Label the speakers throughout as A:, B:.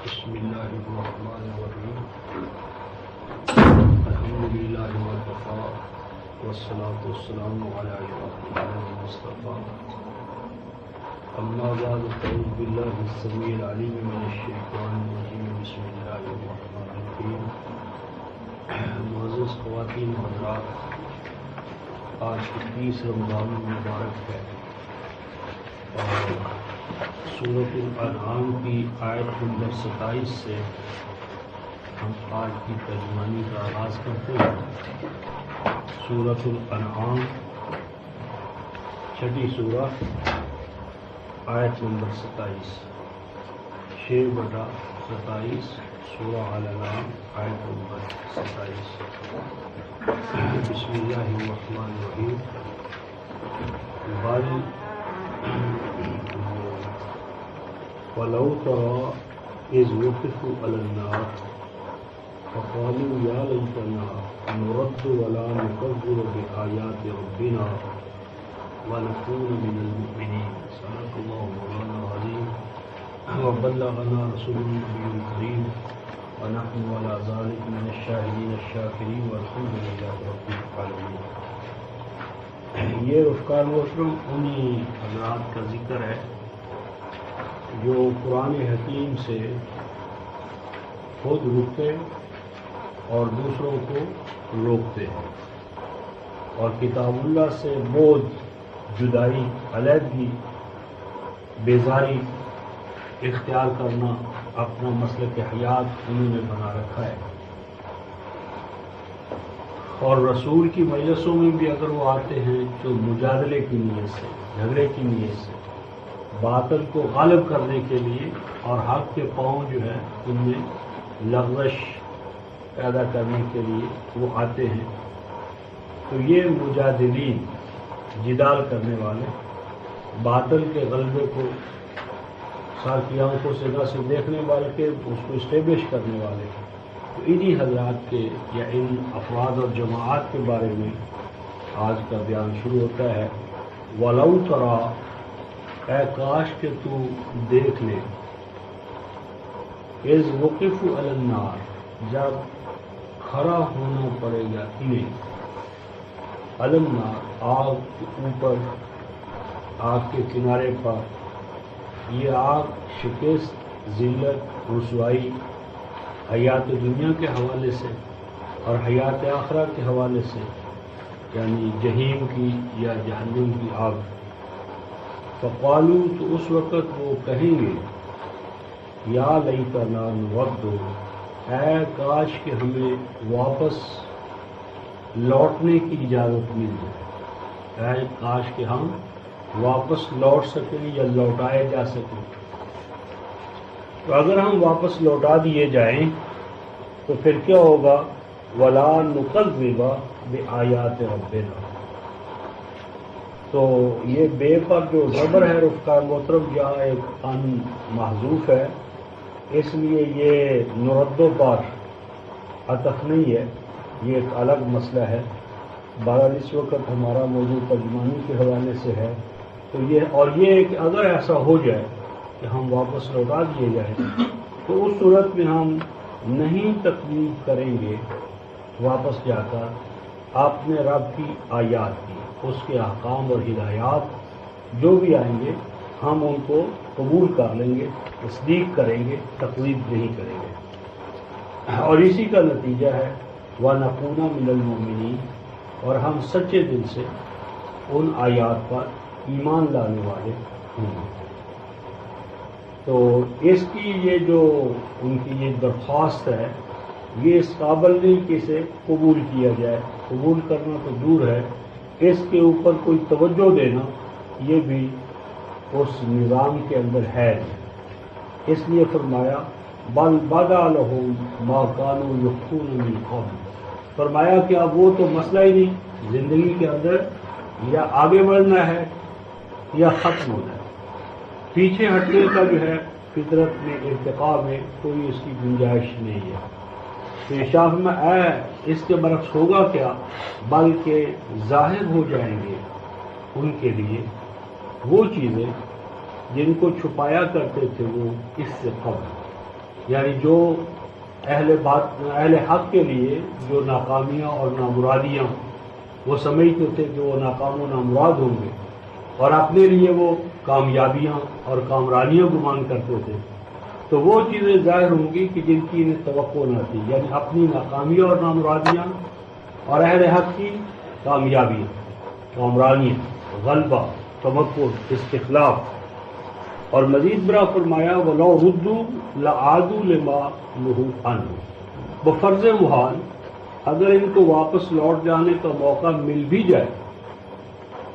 A: بسم اللہ الرحمن الرحیم الحمد للہ وکفی والصلاة والسلام علی عبادہ المصطفیٰ اما بعد فاعوذ باللہ السمیع العلیم من الشیطان الرجیم بسم اللہ الرحمن الرحیم معزز خواتین و حضرات، آج 30 رمضان مبارک ہے اور سورۃ الانعام کی آیت نمبر 27 سے ہم آج کی ترجمانی کا آغاز کرتے ہیں۔ سورۃ الانعام چھٹی سورہ، آیت نمبر 27، 6/27 سورہ الانعام آیت نمبر 27۔ بسم اللہ الرحمن الرحیم۔ وَلَوْ تَرَىٰ إِذْ وُقِفُوا عَلَى النَّارِ فَقَالُوا يَا لَيْتَنَا نُرَدُّ وَلَا نُكَذِّبَ بِآيَاتِ رَبِّنَا وَنَكُونَ مِنَ الْمُؤْمِنِينَ۔ صدق اللہ مولانا العظیم وبلغنا رسول النبی الکریم ونحن علی ذلک من الشاہدین الشاکرین والحمد للہ رب العالمین۔ یہ رفقار محترم انہی حضرات کا ذکر ہے جو قرآن حکیم سے خود رکتے اور دوسروں کو روکتے ہیں، اور کتاب اللہ سے بودھ، جدائی، علیحدگی، بیزاری اختیار کرنا اپنا مسلک حیات انہوں نے بنا رکھا ہے۔ اور رسول کی مجلسوں میں بھی اگر وہ آتے ہیں تو مجادلے کی نیت سے، جھگڑے کی نیت سے، باطل کو غالب کرنے کے لیے اور حق کے پاؤں جو ہے ان میں لغزش پیدا کرنے کے لیے وہ آتے ہیں۔ تو یہ مجادلین، جدال کرنے والے، باطل کے غلبے کو سار کی آنکھوں سے نہ صرف دیکھنے والے کے اس کو اسٹیبلش کرنے والے، تو انہی حضرات کے یا ان افراد اور جماعت کے بارے میں آج کا بیان شروع ہوتا ہے۔ وَلَوْ تَرَىٰ، اے کاش کہ تو دیکھ لے، اِذْ وُقِفُوا عَلَى النَّارِ، جب کھڑا ہونا پڑے گا انہیں، عَلَى النَّارِ، آگ کے اوپر، آگ کے کنارے پر۔ یہ آگ شکست، ذلت، رسوائی حیات دنیا کے حوالے سے اور حیات آخرہ کے حوالے سے، یعنی جہنم کی یا جہنم کی آگ۔ فقالو، تو اس وقت وہ کہیں گے، یا لیتنا نرد، اے کاش کہ ہمیں واپس لوٹنے کی اجازت مل جائے، اے کاش کہ ہم واپس لوٹ سکیں یا لوٹائے جا سکیں۔ تو اگر ہم واپس لوٹا دیے جائیں تو پھر کیا ہوگا؟ وَلَا نُكَذِّبَ بِآيَاتِ رَبِّنَا۔ تو یہ بے پر جو زبر ہے رفقار محترم یہاں ایک ان محذوف ہے، اس لیے یہ نردوں پر عطف نہیں ہے، یہ ایک الگ مسئلہ ہے۔ بہرحال اس وقت ہمارا موضوع ترجمانی کے حوالے سے ہے، تو یہ اور یہ کہ اگر ایسا ہو جائے کہ ہم واپس لوٹا دیے جائیں تو اس صورت میں ہم نہیں تکلیف کریں گے واپس جا کر اپنے رب کی آیات کی، اس کے احکام اور ہدایات جو بھی آئیں گے ہم ان کو قبول کر لیں گے، تصدیق کریں گے، تکذیب نہیں کریں گے۔ اور اسی کا نتیجہ ہے وَنَكُونَ مِنَ الْمُؤْمِنِينَ، اور ہم سچے دل سے ان آیات پر ایمان لانے والے ہوں گے۔ تو اس کی یہ جو ان کی یہ درخواست ہے، یہ اس قابل نہیں کہ اسے قبول کیا جائے، قبول کرنا تو دور ہے، اس کے اوپر کوئی توجہ دینا یہ بھی اس نظام کے اندر ہے نہیں۔ اس لیے فرمایا بل بدا لہم ما کانوا یخفون من قبل، فرمایا کہ اب وہ تو مسئلہ ہی نہیں، زندگی کے اندر یا آگے بڑھنا ہے یا ختم ہونا ہے، پیچھے ہٹنے کا جو ہے فطرت میں، ارتقاء میں کوئی اس کی گنجائش نہیں ہے۔ تو شاہ میں اس کے برعکس ہوگا کیا؟ بلکہ ظاہر ہو جائیں گے ان کے لیے وہ چیزیں جن کو چھپایا کرتے تھے وہ اس سے قبل، یعنی جو اہل حق کے لیے جو ناکامیاں اور نامرادیاں وہ سمجھتے تھے کہ وہ ناکام و نامراد ہوں گے، اور اپنے لیے وہ کامیابیاں اور کامرانیاں گمان کرتے تھے، تو وہ چیزیں ظاہر ہوں گی کہ جن کی انہیں توقع نہ تھی، یعنی اپنی ناکامیاں اور نامرادیاں اور اہل حق کی کامیابیاں، کامرانیاں، غلبہ، تمکن، استخلاف۔ اور مزید برآں فرمایا وَلَوْ رُدُّوا لَعَادُوا لِمَا نُهُوا عَنْهُ، بفرض محال اگر ان کو واپس لوٹ جانے کا موقع مل بھی جائے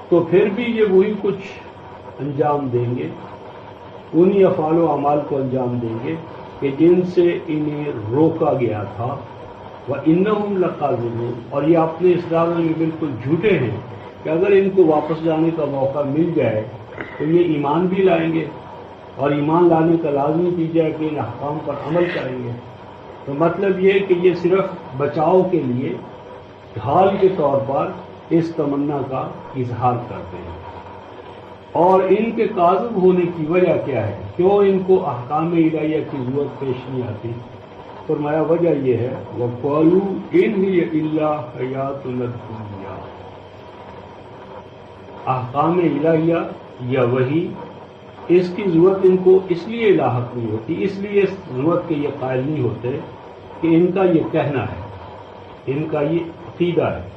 A: تو پھر بھی یہ وہی کچھ انجام دیں گے، انہی افعال و اعمال کو انجام دیں گے کہ جن سے انہیں روکا گیا تھا۔ وَإِنَّهُمْ لَكَاذِبُونَ، اور یہ اپنے اس دعوے میں بالکل جھوٹے ہیں کہ اگر ان کو واپس جانے کا موقع مل جائے تو یہ ایمان بھی لائیں گے، اور ایمان لانے کا لازمی نتیجہ ہے کہ ان احکام پر عمل کریں گے۔ تو مطلب یہ کہ یہ صرف بچاؤ کے لیے ڈھال کے طور پر اس تمنا کا اظہار کرتے ہیں۔ اور ان کے کاذب ہونے کی وجہ کیا ہے؟ کیوں ان کو احکام الہیہ کی ضرورت پیش نہیں آتی؟ فرمایا وجہ یہ ہے وَقَالُوا إِنْ هِيَ إِلَّا حَيَاتُنَا الدُّنْيَا، احکام الہیہ یا وحی اس کی ضرورت ان کو اس لیے لاحق نہیں ہوتی، اس لیے اس ضرورت کے یہ قائل نہیں ہوتے کہ ان کا یہ کہنا ہے، ان کا یہ عقیدہ ہے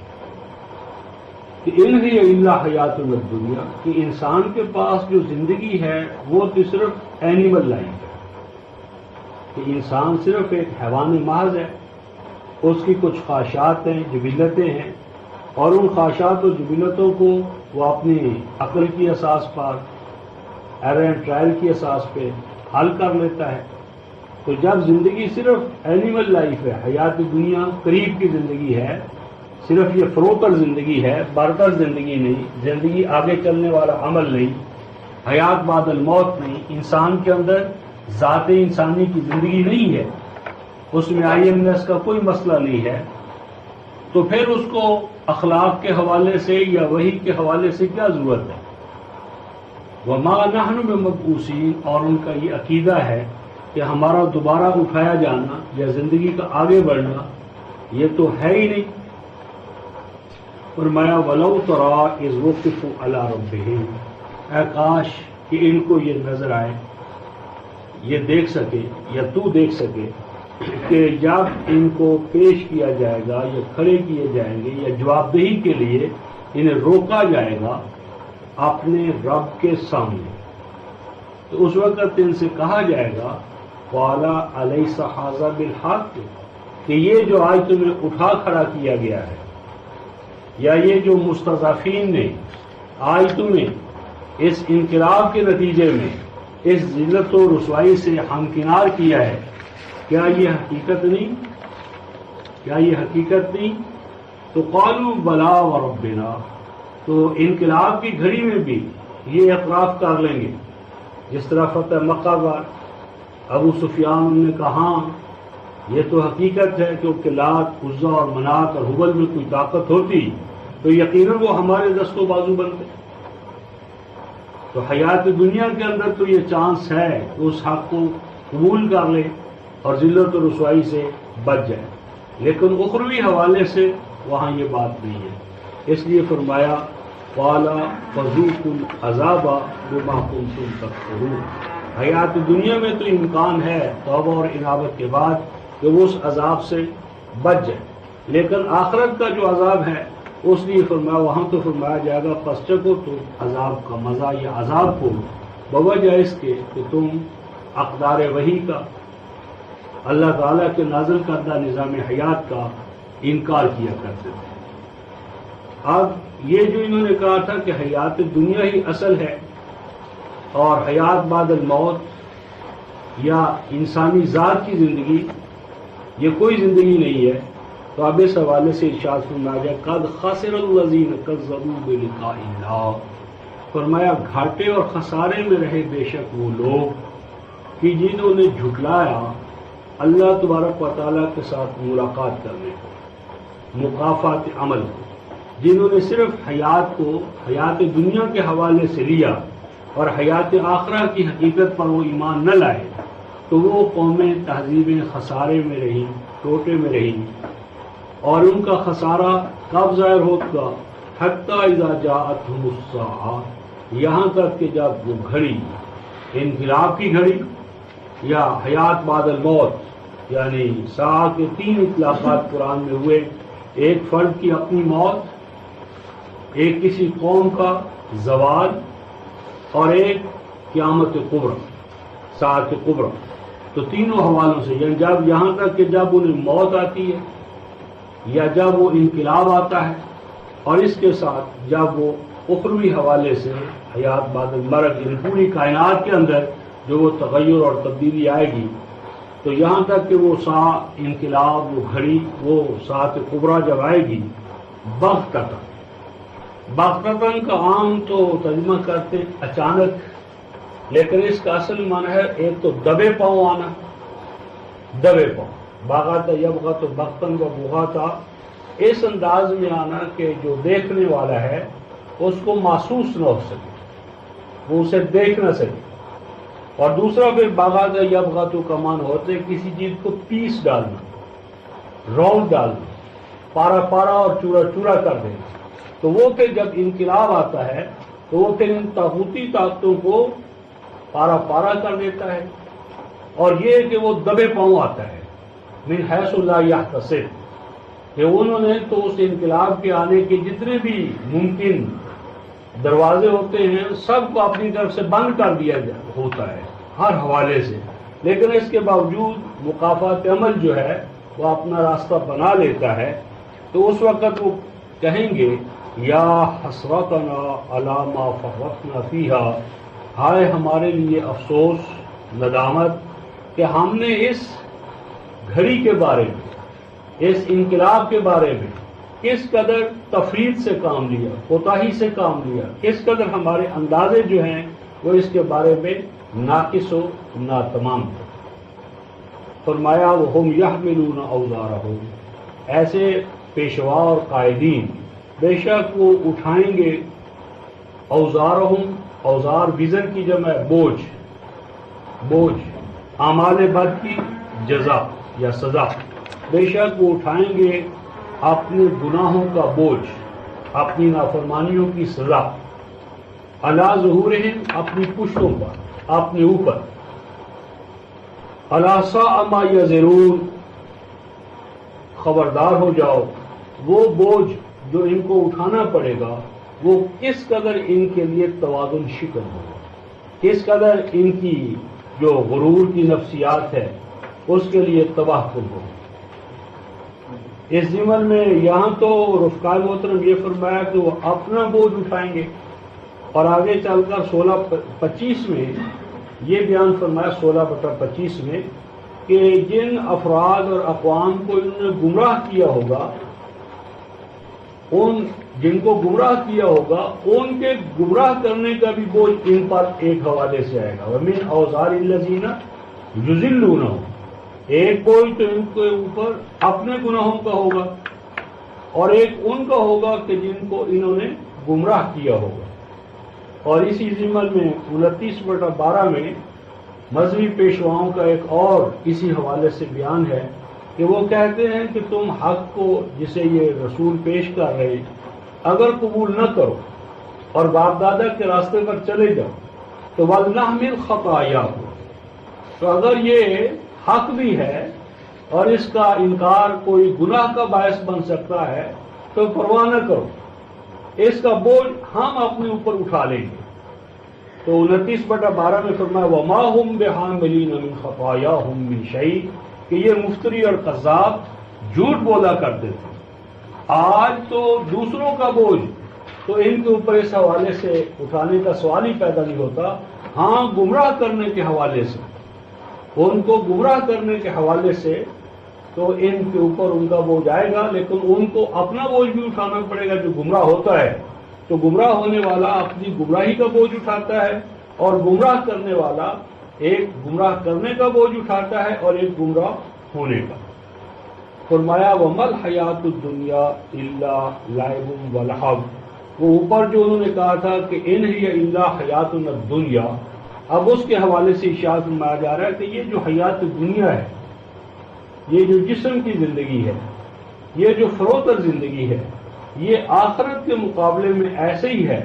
A: کہ ان ہی الا حیات الدنیا، کہ انسان کے پاس جو زندگی ہے وہ تو صرف اینیمل لائف ہے، کہ انسان صرف ایک حیوان محض ہے، اس کی کچھ خواہشات ہیں، جبلتیں ہیں، اور ان خواہشات و جبلتوں کو وہ اپنی عقل کی اساس پر، ایرر اینڈ ٹرائل کی اساس پہ حل کر لیتا ہے۔ تو جب زندگی صرف اینیمل لائف ہے، حیات دنیا قریب کی زندگی ہے، صرف یہ فروتر زندگی ہے، برتر زندگی نہیں، زندگی آگے چلنے والا عمل نہیں، حیات بعد الموت نہیں، انسان کے اندر ذات انسانی کی زندگی نہیں ہے، اس میں IMS کا کوئی مسئلہ نہیں ہے، تو پھر اس کو اخلاق کے حوالے سے یا وحی کے حوالے سے کیا ضرورت ہے؟ وَمَا نَحْنُ بِمَبْعُوثِينَ، اور ان کا یہ عقیدہ ہے کہ ہمارا دوبارہ اٹھایا جانا یا زندگی کا آگے بڑھنا یہ تو ہے ہی نہیں۔ فرمایا وَلَوْ تَرَىٰ إِذْ وُقِفُوا عَلَىٰ رَبِّهِمْ، اے کاش کہ ان کو یہ نظر آئے، یہ دیکھ سکے یا تو دیکھ سکے کہ جب ان کو پیش کیا جائے گا یا کھڑے کیے جائیں گے یا جواب دہی کے لیے انہیں روکا جائے گا اپنے رب کے سامنے، تو اس وقت ان سے کہا جائے گا قَالَ أَلَيْسَ هَٰذَا بِالْحَقِّ، کہ یہ جو آج تمہیں اٹھا کھڑا کیا گیا ہے، یا یہ جو مستضعفین نے آج تمہیں اس انقلاب کے نتیجے میں اس ذلت و رسوائی سے ہمکنار کیا ہے، کیا یہ حقیقت نہیں؟ کیا یہ حقیقت نہیں؟ تو قالوا بلا وربنا، تو انقلاب کی گھڑی میں بھی یہ اعتراف کر لیں گے، جس طرح فتح مکہ پر ابو سفیان نے کہا یہ تو حقیقت ہے کہ لات، عزا اور منات اور حبل میں کوئی طاقت ہوتی تو یقیناً وہ ہمارے دست و بازو بنتے۔ تو حیات دنیا کے اندر تو یہ چانس ہے کہ اس حق کو قبول کر لے اور ذلت و رسوائی سے بچ جائے، لیکن اخروی حوالے سے وہاں یہ بات نہیں ہے۔ اس لیے فرمایا قَالَ فَذُوقُوا الْعَذَابَ بِمَا كُنتُمْ تَكْفُرُونَ، حیات دنیا میں تو امکان ہے توبہ اور انابت کے بعد کہ وہ اس عذاب سے بچ جائے، لیکن آخرت کا جو عذاب ہے اس لیے فرمایا وہاں تو فرمایا جائے گا پس چکو تو عذاب کا مزہ یا عذاب کو بوجہ اس کے کہ تم اقدار وحی کا، اللہ تعالیٰ کے نازل کردہ نظام حیات کا انکار کیا کرتے تھے۔ اب یہ جو انہوں نے کہا تھا کہ حیات دنیا ہی اصل ہے اور حیات بعد الموت یا انسانی ذات کی زندگی یہ کوئی زندگی نہیں ہے، تو اب اس حوالے سے ارشاد فرمایا جائے قد خسر الذین کذبوا بلقاء اللہ، فرمایا گھاٹے اور خسارے میں رہے بے شک وہ لوگ کہ جنہوں نے جھٹلایا اللہ تبارک و تعالیٰ کے ساتھ ملاقات کرنے کو، مقافات عمل کو، جنہوں نے صرف حیات کو حیات دنیا کے حوالے سے لیا اور حیات آخرہ کی حقیقت پر وہ ایمان نہ لائے، تو وہ قومیں تہذیبیں خسارے میں رہیں، ٹوٹے میں رہیں، اور ان کا خسارہ کب ظاہر ہوگا؟ حتی اذا جاءتہم الساعہ، یہاں تک کہ جب وہ گھڑی، انقلاب کی گھڑی یا حیات بعد الموت، یعنی ساعہ کے 3 اطلاقات قرآن میں ہوئے، ایک فرد کی اپنی موت، ایک کسی قوم کا زوال، اور ایک قیامت کبریٰ، ساعت کبریٰ۔ تو تینوں حوالوں سے، یعنی جب یہاں تک کہ جب انہیں موت آتی ہے یا جب وہ انقلاب آتا ہے، اور اس کے ساتھ جب وہ اخروی حوالے سے حیات بعد المرگ، یعنی پوری کائنات کے اندر جو وہ تغیر اور تبدیلی آئے گی، تو یہاں تک کہ وہ انقلاب، وہ گھڑی، وہ ساعت کبریٰ جب آئے گی، بغتتاً کا عام تو ترجمہ کرتے اچانک، لیکن اس کا اصل معنی ہے ایک تو دبے پاؤں آنا، دبے پاؤں، باغاتا یبغت و بغتن و بغاتا، اس انداز میں آنا کہ جو دیکھنے والا ہے اس کو محسوس نہ ہو سکے، وہ اسے دیکھ نہ سکے۔ اور دوسرا پھر باغاتا یبغت کا معنی ہوتے کسی چیز کو پیس ڈالنا، رول ڈالنا، پارا پارا اور چورا چورا کر دینا۔ تو وہ پھر جب انقلاب آتا ہے تو وہ پھر ان طاغوتی طاقتوں کو پارا پارا کر دیتا ہے، اور یہ کہ وہ دبے پاؤں آتا ہے، من حیث لا یحتسب، کہ انہوں نے تو اس انقلاب کے آنے کے جتنے بھی ممکن دروازے ہوتے ہیں سب کو اپنی طرف سے بند کر دیا ہوتا ہے ہر حوالے سے، لیکن اس کے باوجود مقافات عمل جو ہے وہ اپنا راستہ بنا لیتا ہے۔ تو اس وقت وہ کہیں گے یا حسرتنا علی ما فرطنا فیہا، ہائے ہمارے لیے افسوس، ندامت کہ ہم نے اس گھڑی کے بارے میں، اس انقلاب کے بارے میں کس قدر تفرید سے کام لیا، کوتاہی سے کام لیا، کس قدر ہمارے اندازے جو ہیں وہ اس کے بارے میں ناقص و ناتمام تھے۔ فرمایا وہم یحملون اوزارہم، ایسے پیشوا اور قائدین بے شک وہ اٹھائیں گے اوزارہم، اوزار وزن کی جمع بوجھ، بوجھ اعمال بد کی جزا یا سزا، بے شک وہ اٹھائیں گے اپنے گناہوں کا بوجھ، اپنی نافرمانیوں کی سزا، علی ظہورہم، اپنی پشتوں پر، اپنے اوپر، الا ساء ما یزرون، خبردار ہو جاؤ وہ بوجھ جو ان کو اٹھانا پڑے گا وہ کس قدر ان کے لیے توازن شکن ہوگا، کس قدر ان کی جو غرور کی نفسیات ہے اس کے لیے تباہ کن ہوگا۔ اس ضمن میں یہاں تو رفقائے محترم یہ فرمایا کہ وہ اپنا بوجھ اٹھائیں گے، اور آگے چل کر 16-25 میں یہ بیان فرمایا 16/25 میں کہ جن افراد اور اقوام کو انہوں نے گمراہ کیا ہوگا، ان جن کو گمراہ کیا ہوگا ان کے گمراہ کرنے کا بھی بوجھ ان پر ایک حوالے سے آئے گا۔ وَمِنْ أَوْزَارِ الَّذِينَ يُضِلُّونَهُمْ، ایک بوجھ تو ان کے اوپر اپنے گناہوں کا ہوگا، اور ایک ان کا ہوگا کہ جن کو انہوں نے گمراہ کیا ہوگا۔ اور اسی ضمن میں 29/12 میں مذہبی پیشواؤں کا ایک اور اسی حوالے سے بیان ہے کہ وہ کہتے ہیں کہ تم حق کو جسے یہ رسول پیش کر رہے اگر قبول نہ کرو اور باپ دادا کے راستے پر چلے جاؤ تو وَلْنَحْمِلْ خَطَايَاكُمْ، تو اگر یہ حق بھی ہے اور اس کا انکار کوئی گناہ کا باعث بن سکتا ہے تو پرواہ نہ کرو، اس کا بوجھ ہم اپنے اوپر اٹھا لیں گے۔ تو 29/12 میں فرمایا وَمَا هُمْ بِحَامِلِينَ مِنْ خَطَايَاهُمْ مِنْ شَيْءٍ، کہ یہ مفتری اور قذاب جھوٹ بولا کرتے تھے۔ آج تو دوسروں کا بوجھ تو ان کے اوپر اس حوالے سے اٹھانے کا سوال ہی پیدا نہیں ہوتا، ہاں گمراہ کرنے کے حوالے سے، ان کو گمراہ کرنے کے حوالے سے تو ان کے اوپر ان کا بوجھ آئے گا، لیکن ان کو اپنا بوجھ بھی اٹھانا پڑے گا۔ جو گمراہ ہوتا ہے تو گمراہ ہونے والا اپنی گمراہی کا بوجھ اٹھاتا ہے، اور گمراہ کرنے والا ایک گمراہ کرنے کا بوجھ اٹھاتا ہے اور ایک گمراہ ہونے کا۔ فرمایا وَمَا الْحَيَاةُ الدُّنْيَا إِلَّا لَعِبٌ وَلَهْوٌ، وہ اوپر جو انہوں نے کہا تھا کہ إِنْ هِيَ إِلَّا حَيَاتُنَا الدُّنْيَا، اب اس کے حوالے سے ارشاد فرمایا جا رہا ہے کہ یہ جو حیات دنیا ہے، یہ جو جسم کی زندگی ہے، یہ جو فروتر زندگی ہے، یہ آخرت کے مقابلے میں ایسے ہی ہے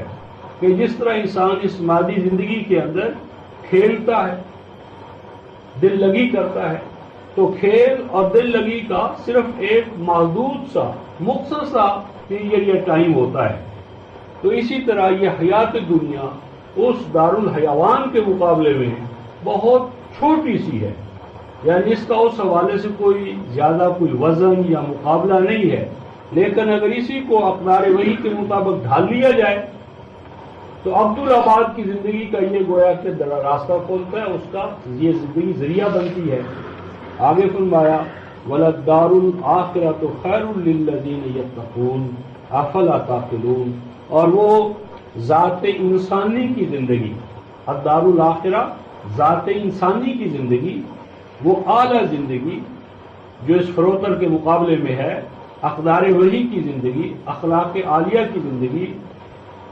A: کہ جس طرح انسان اس مادی زندگی کے اندر کھیلتا ہے، دل لگی کرتا ہے، تو کھیل اور دل لگی کا صرف ایک محدود سا مختصر سا پیریڈ یا ٹائم ہوتا ہے، تو اسی طرح یہ حیات دنیا اس دارالحیوان کے مقابلے میں بہت چھوٹی سی ہے، یعنی اس کا اس حوالے سے کوئی زیادہ کوئی وزن یا مقابلہ نہیں ہے، لیکن اگر اسی کو اقدار وحی کے مطابق ڈھال لیا جائے تو عبدالآباد کی زندگی کا یہ گویا کہ راستہ کھولتا ہے، اس کا یہ زندگی ذریعہ بنتی ہے۔ آگے فرمایا وَلَلدَّارُ الْآخِرَةُ خَيْرٌ لِلَّذِينَ يَتَّقُونَ أَفَلَا تَعْقِلُونَ، اور وہ ذات انسانی کی زندگی، الدار الآخرہ ذات انسانی کی زندگی، وہ اعلیٰ زندگی جو اس فروتر کے مقابلے میں ہے، اقدار وحی کی زندگی، اخلاق عالیہ کی زندگی،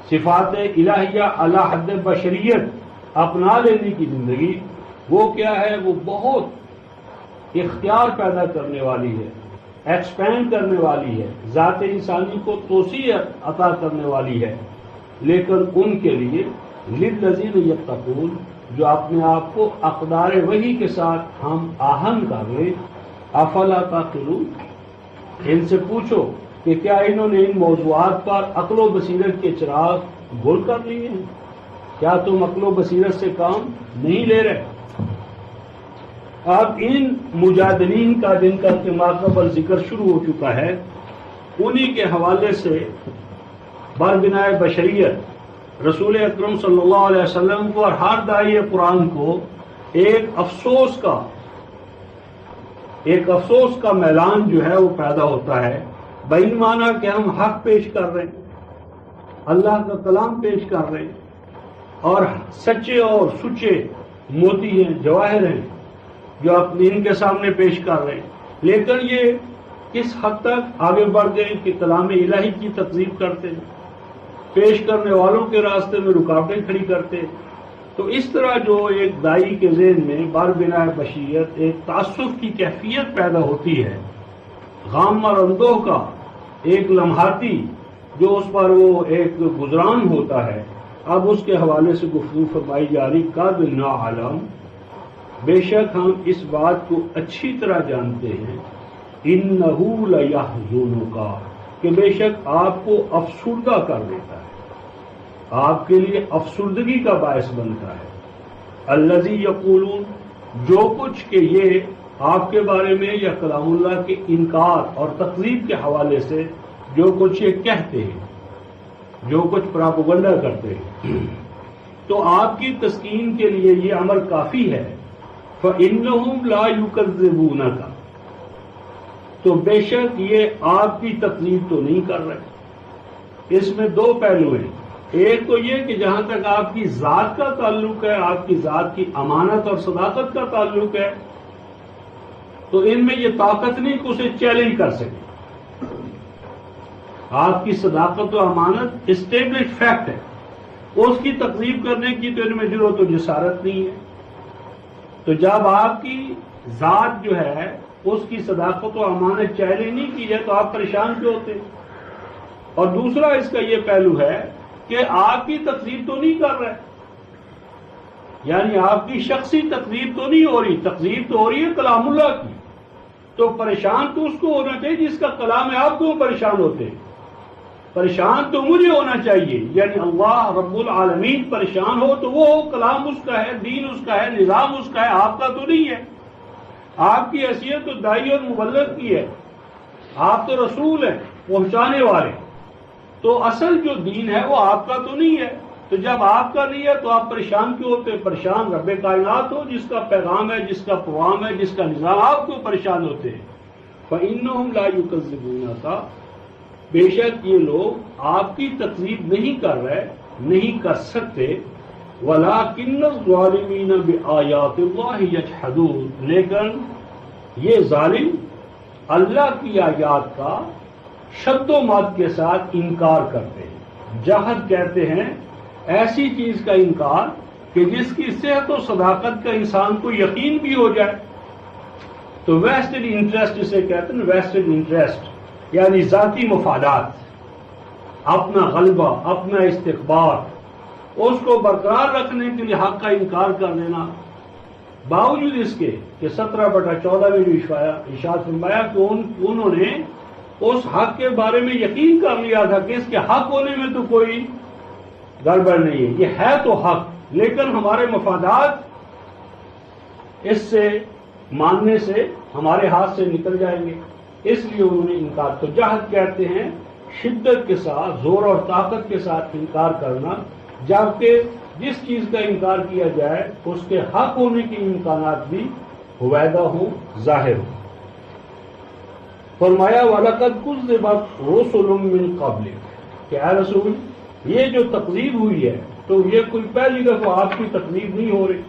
A: صفات الہیہ علی حد بشریت اپنا لینے کی زندگی، وہ کیا ہے؟ وہ بہت اختیار پیدا کرنے والی ہے، ایکسپینڈ کرنے والی ہے، ذات انسانی کو توسیع عطا کرنے والی ہے، لیکن ان کے لیے للذین یتقون، جو اپنے آپ کو اقدار وحی کے ساتھ ہم آہنگ کر لیں، افلا تعقلون، ان سے پوچھو کہ کیا انہوں نے ان موضوعات پر عقل و بصیرت کے چراغ گل کر لیے ہیں؟ کیا تم عقل و بصیرت سے کام نہیں لے رہے؟ اب ان مجادلین کا جن کا کہ ماقبل ذکر شروع ہو چکا ہے، انہی کے حوالے سے بربنائے بشریت رسول اکرم صلی اللہ علیہ وسلم کو اور ہر داعی قرآن کو ایک افسوس کا میلان جو ہے وہ پیدا ہوتا ہے، بین معنی کہ ہم حق پیش کر رہے ہیں، اللہ کا کلام پیش کر رہے ہیں، اور سچے اور سچے موتی ہیں، جواہر ہیں جو اپنے ان کے سامنے پیش کر رہے ہیں، لیکن یہ کس حد تک آگے بڑھ گئے کہ کلام الہی کی تکذیب کرتے ہیں، پیش کرنے والوں کے راستے میں رکاوٹیں کھڑی کرتے۔ تو اس طرح جو ایک دائی کے ذہن میں بار بنا بشریت ایک تعصب کی کیفیت پیدا ہوتی ہے، غام اور اندوہ کا ایک لمحاتی جو اس پر وہ ایک گزران ہوتا ہے، اب اس کے حوالے سے گفتگو فرمائی جا رہی قد نعلم، بے شک ہم اس بات کو اچھی طرح جانتے ہیں، انہ لیحزنک، کہ بے شک آپ کو افسردہ کر دیتا ہے، آپ کے لیے افسردگی کا باعث بنتا ہے، الذی یقولون، جو کچھ کہ یہ آپ کے بارے میں یا کلام اللہ کے انکار اور تکذیب کے حوالے سے جو کچھ یہ کہتے ہیں، جو کچھ پراپیگنڈا کرتے ہیں، تو آپ کی تسکین کے لیے یہ امر کافی ہے، فإنہم لا یکذبونک، تو بے شک یہ آپ کی تکذیب تو نہیں کر رہے۔ اس میں دو پہلو ہیں، ایک تو یہ کہ جہاں تک آپ کی ذات کا تعلق ہے، آپ کی ذات کی امانت اور صداقت کا تعلق ہے، تو ان میں یہ طاقت نہیں کہ اسے چیلنج کر سکے۔ آپ کی صداقت و امانت اسٹیبلش فیکٹ ہے، اس کی تکذیب کرنے کی تو ان میں جرأت و جسارت نہیں ہے۔ تو جب آپ کی ذات جو ہے اس کی صداقت و امانت چیلنج نہیں کی جائے تو آپ پریشان کیوں ہوتے؟ اور دوسرا اس کا یہ پہلو ہے کہ آپ کی تکذیب تو نہیں کر رہے، یعنی آپ کی شخصی تکذیب تو نہیں ہو رہی، تکذیب تو ہو رہی ہے کلام اللہ کی، تو پریشان تو اس کو ہونا چاہیے جس کا کلام ہے، آپ کیوں پریشان ہوتے ہیں؟ پریشان تو مجھے ہونا چاہیے، یعنی اللہ رب العالمین پریشان ہو تو وہ کلام اس کا ہے، دین اس کا ہے، نظام اس کا ہے، آپ کا تو نہیں ہے۔ آپ کی حیثیت تو داعی اور مبلغ کی ہے، آپ تو رسول ہیں، پہنچانے والے، تو اصل جو دین ہے وہ آپ کا تو نہیں ہے، تو جب آپ کا نہیں ہے تو آپ پریشان کیوں ہوتے؟ پریشان رب کائنات ہو جس کا پیغام ہے، جس کا پیغام ہے، جس کا نظام، آپ کیوں پریشان ہوتے ہیں؟ فإنہم لا یکذبونک، بے شک یہ لوگ آپ کی تکذیب نہیں کر رہے، نہیں کر سکتے، وَلَٰكِنَّ الظَّالِمِينَ بِآيَاتِ اللَّهِ يَجْحَدُونَ، لیکن یہ ظالم اللہ کی آیات کا شد و مد کے ساتھ انکار کرتے ہیں۔ جہد کہتے ہیں ایسی چیز کا انکار کہ جس کی صحت و صداقت کا انسان کو یقین بھی ہو جائے. تو ویسٹڈ انٹرسٹ اسے کہتے ہیں، ویسٹڈ انٹرسٹ یعنی ذاتی مفادات، اپنا غلبہ، اپنا استکبار، اس کو برقرار رکھنے کے لیے حق کا انکار کر دینا، باوجود اس کے کہ 17/14 میں جو ارشاد فرمایا کہ انہوں نے اس حق کے بارے میں یقین کر لیا تھا کہ اس کے حق ہونے میں تو کوئی گڑبڑ نہیں ہے، یہ ہے تو حق، لیکن ہمارے مفادات اس سے ماننے سے ہمارے ہاتھ سے نکل جائیں گے، اس لیے انہوں نے انکار. تو جہد کہتے ہیں شدت کے ساتھ، زور اور طاقت کے ساتھ انکار کرنا، جبکہ جس چیز کا انکار کیا جائے اس کے حق ہونے کے امکانات بھی ہویدہ ہوں، ظاہر ہوں. فرمایا وَلَقَدْ كُذِّبَتْ رُسُلٌ مِّن قَبْلِكَ کہ اے رسول یہ جو تکذیب ہوئی ہے تو یہ کوئی پہلی دفعہ آپ کی تکذیب نہیں ہو رہی،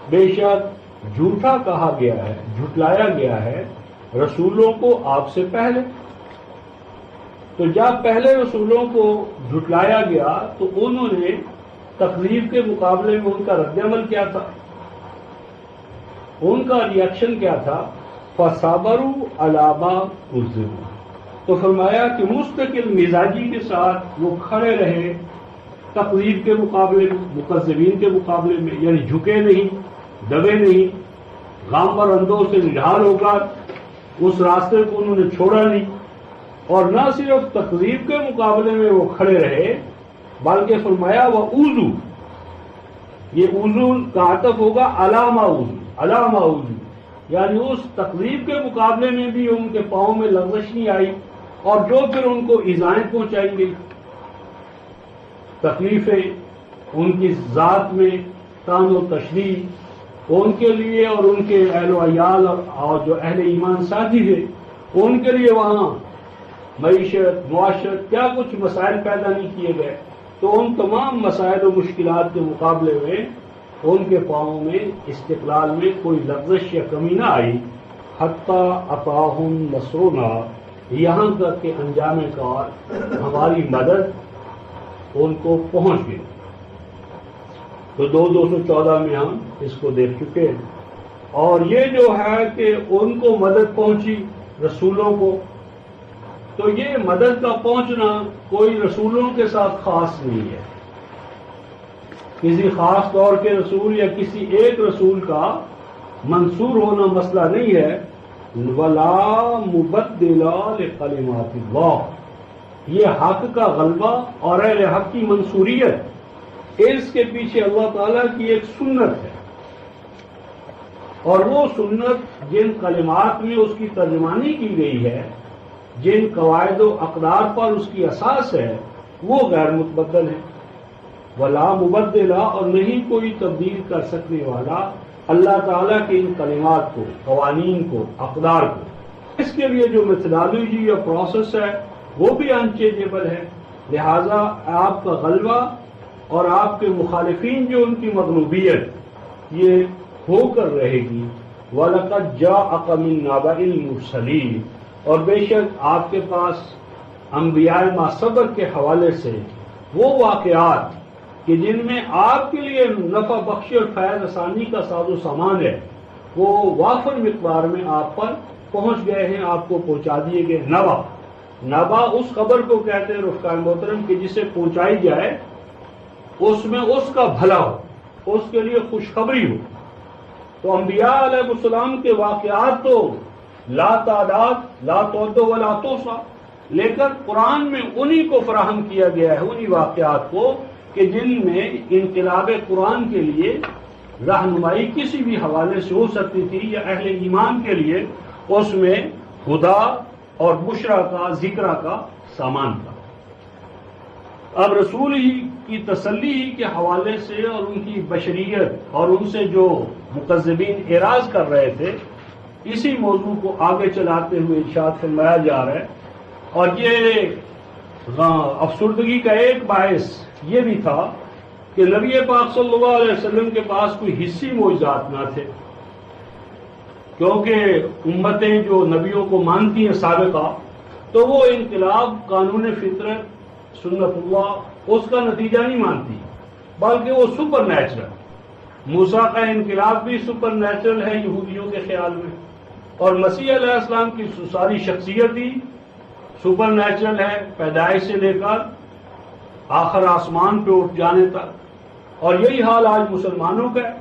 A: بے شک جھوٹا کہا گیا ہے، جھٹلایا گیا ہے رسولوں کو آپ سے پہلے. تو جب پہلے رسولوں کو جھٹلایا گیا تو انہوں نے تکذیب کے مقابلے میں ان کا رد عمل کیا تھا، ان کا ریئیکشن کیا تھا؟ فَصَبَرُوا عَلَىٰ مَا كُذِّبُوا. تو فرمایا کہ مستقل مزاجی کے ساتھ وہ کھڑے رہے تکذیب کے مقابلے میں، مکذبین کے مقابلے میں، یعنی جھکے نہیں، دبے نہیں، غام پر اندوں سے نڈھال ہو کر اس راستے کو انہوں نے چھوڑا نہیں. اور نہ صرف تکذیب کے مقابلے میں وہ کھڑے رہے بلکہ فرمایا وَأُوذُوا، یہ اوزو کا عطف ہوگا علامہ اوزو، علامہ اوزو، یعنی اس تکذیب کے مقابلے میں بھی ان کے پاؤں میں لغزش نہیں آئی، اور جو پھر ان کو ایذائیں پہنچائیں گی، تکلیفیں ان کی ذات میں، طعن و تشریح ان کے لیے اور ان کے اہل و عیال اور جو اہل ایمان ساتھی تھے ان کے لیے وہاں معیشت، معاشرت، کیا کچھ مسائل پیدا نہیں کیے گئے. تو ان تمام مسائل و مشکلات کے مقابلے میں ان کے پاؤں میں استقلال میں کوئی لغزش یا کمی نہ آئی. حتیٰ اتاہم نصرنا، یہاں تک کہ انجام کار ہماری مدد ان کو پہنچ گئی. تو 214 میں ہم اس کو دیکھ چکے ہیں. اور یہ جو ہے کہ ان کو مدد پہنچی رسولوں کو، تو یہ مدد کا پہنچنا کوئی رسولوں کے ساتھ خاص نہیں ہے، کسی خاص طور کے رسول یا کسی ایک رسول کا منصور ہونا مسئلہ نہیں ہے. وَلَا مُبَدِّلَ لِكَلِمَاتِ اللَّهِ، یہ حق کا غلبہ اور اہل حق کی منصوریت، اس کے پیچھے اللہ تعالیٰ کی ایک سنت ہے، اور وہ سنت جن کلمات میں اس کی ترجمانی کی گئی ہے، جن قواعد و اقدار پر اس کی اساس ہے، وہ غیر متبدل ہے. ولا مبدلہ، اور نہیں کوئی تبدیل کر سکنے والا اللہ تعالیٰ کے ان کلمات کو، قوانین کو، اقدار کو. اس کے لیے جو میتھڈالوجی یا پروسیس ہے وہ بھی انچینجیبل ہے. لہذا آپ کا غلبہ اور آپ کے مخالفین جو ان کی مغلوبیت یہ ہو کر رہے گی. وَلَقَدْ جَاءَكَ مِن نَبَإِ الْمُرْسَلِينَ، اور بے شک آپ کے پاس انبیاء ماصبر کے حوالے سے وہ واقعات کہ جن میں آپ کے لیے نفع بخشی اور فیض رسانی کا ساز و سامان ہے، وہ وافر مقدار میں آپ پر پہنچ گئے ہیں، آپ کو پہنچا دیے گئے. نبا اس خبر کو کہتے ہیں رفقائے محترم کہ جسے پہنچائی جائے اس میں اس کا بھلا ہو، اس کے لیے خوشخبری ہو. تو انبیاء علیہ السلام کے واقعات تو لا تعداد، لا تعد ولا تحصى، لیکن قرآن میں انہی کو فراہم کیا گیا ہے، انہی واقعات کو کہ جن میں انقلاب قرآن کے لیے رہنمائی کسی بھی حوالے سے ہو سکتی تھی، یا اہل ایمان کے لیے اس میں ہدا اور بشرا کا، ذکرہ کا سامان تھا. اب رسول ہی کی تسلی ہی کے حوالے سے اور ان کی بشریت اور ان سے جو مکذبین اعراض کر رہے تھے، اسی موضوع کو آگے چلاتے ہوئے ارشاد فرمایا جا رہا ہے. اور یہ افسردگی کا ایک باعث یہ بھی تھا کہ نبی پاک صلی اللہ علیہ وسلم کے پاس کوئی حصی معجزات نہ تھے، کیونکہ امتیں جو نبیوں کو مانتی ہیں سابقہ، تو وہ انقلاب، قانون فطرت، سنت اللہ، اس کا نتیجہ نہیں مانتی. بلکہ وہ سپر نیچرل، موسیٰ کا انقلاب بھی سپر نیچرل ہے یہودیوں کے خیال میں، اور مسیح علیہ السلام کی ساری شخصیت ہی سپر نیچرل ہے، پیدائش سے لے کر آخر آسمان پہ اٹھ جانے تک۔ اور یہی حال آج مسلمانوں کا ہے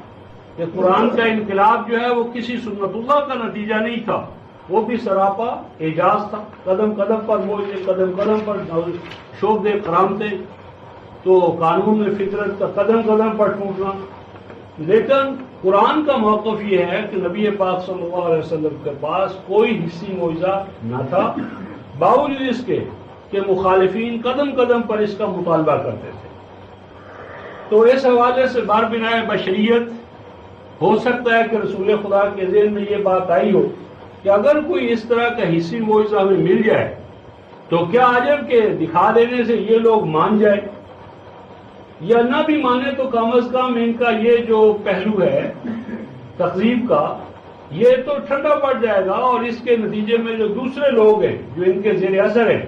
A: کہ قرآن کا انقلاب جو ہے وہ کسی سنت اللہ کا نتیجہ نہیں تھا، وہ بھی سراپا اعجاز تھا، قدم قدم پر موجے، قدم قدم پر شوب کرامتے، تو قانون فطرت کا قدم قدم پر ٹوٹنا۔ لیکن قرآن کا موقف یہ ہے کہ نبی پاک صلی اللہ علیہ وسلم کے پاس کوئی حصی معجزہ نہ تھا، باوجود اس کے کہ مخالفین قدم قدم پر اس کا مطالبہ کرتے تھے۔ تو اس حوالے سے بار بنائے بشریت ہو سکتا ہے کہ رسول خدا کے ذہن میں یہ بات آئی ہو کہ اگر کوئی اس طرح کا حصی معجزہ ہمیں مل جائے تو کیا عجب کہ دکھا دینے سے یہ لوگ مان جائیں، یا نہ بھی مانے تو کم از کم ان کا یہ جو پہلو ہے تقریب کا یہ تو ٹھنڈا پڑ جائے گا، اور اس کے نتیجے میں جو دوسرے لوگ ہیں جو ان کے زیر اثر ہیں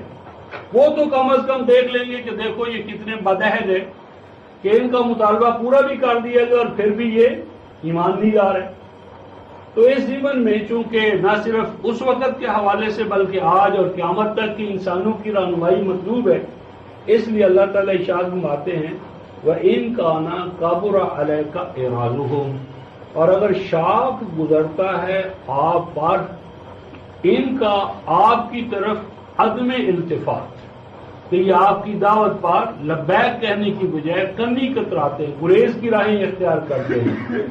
A: وہ تو کم از کم دیکھ لیں گے کہ دیکھو یہ کتنے بدعہد ہیں کہ ان کا مطالبہ پورا بھی کر دیا گیا اور پھر بھی یہ ایمان نہیں لا رہے۔ تو اس زمن میں چونکہ نہ صرف اس وقت کے حوالے سے بلکہ آج اور قیامت تک کی انسانوں کی رہنمائی مطلوب ہے، اس لیے اللہ تعالیٰ ارشاد فرماتے ہیں وَإِن كَانَ كَبُرَ عَلَيْكَ إِعْرَاضُهُمْ، اور اگر شاق گزرتا ہے آپ پر ان کا آپ کی طرف عدم التفات، کہ یہ آپ کی دعوت پر لبیک کہنے کی بجائے کنی کتراتے ہیں، گریز کی راہیں اختیار کرتے ہیں،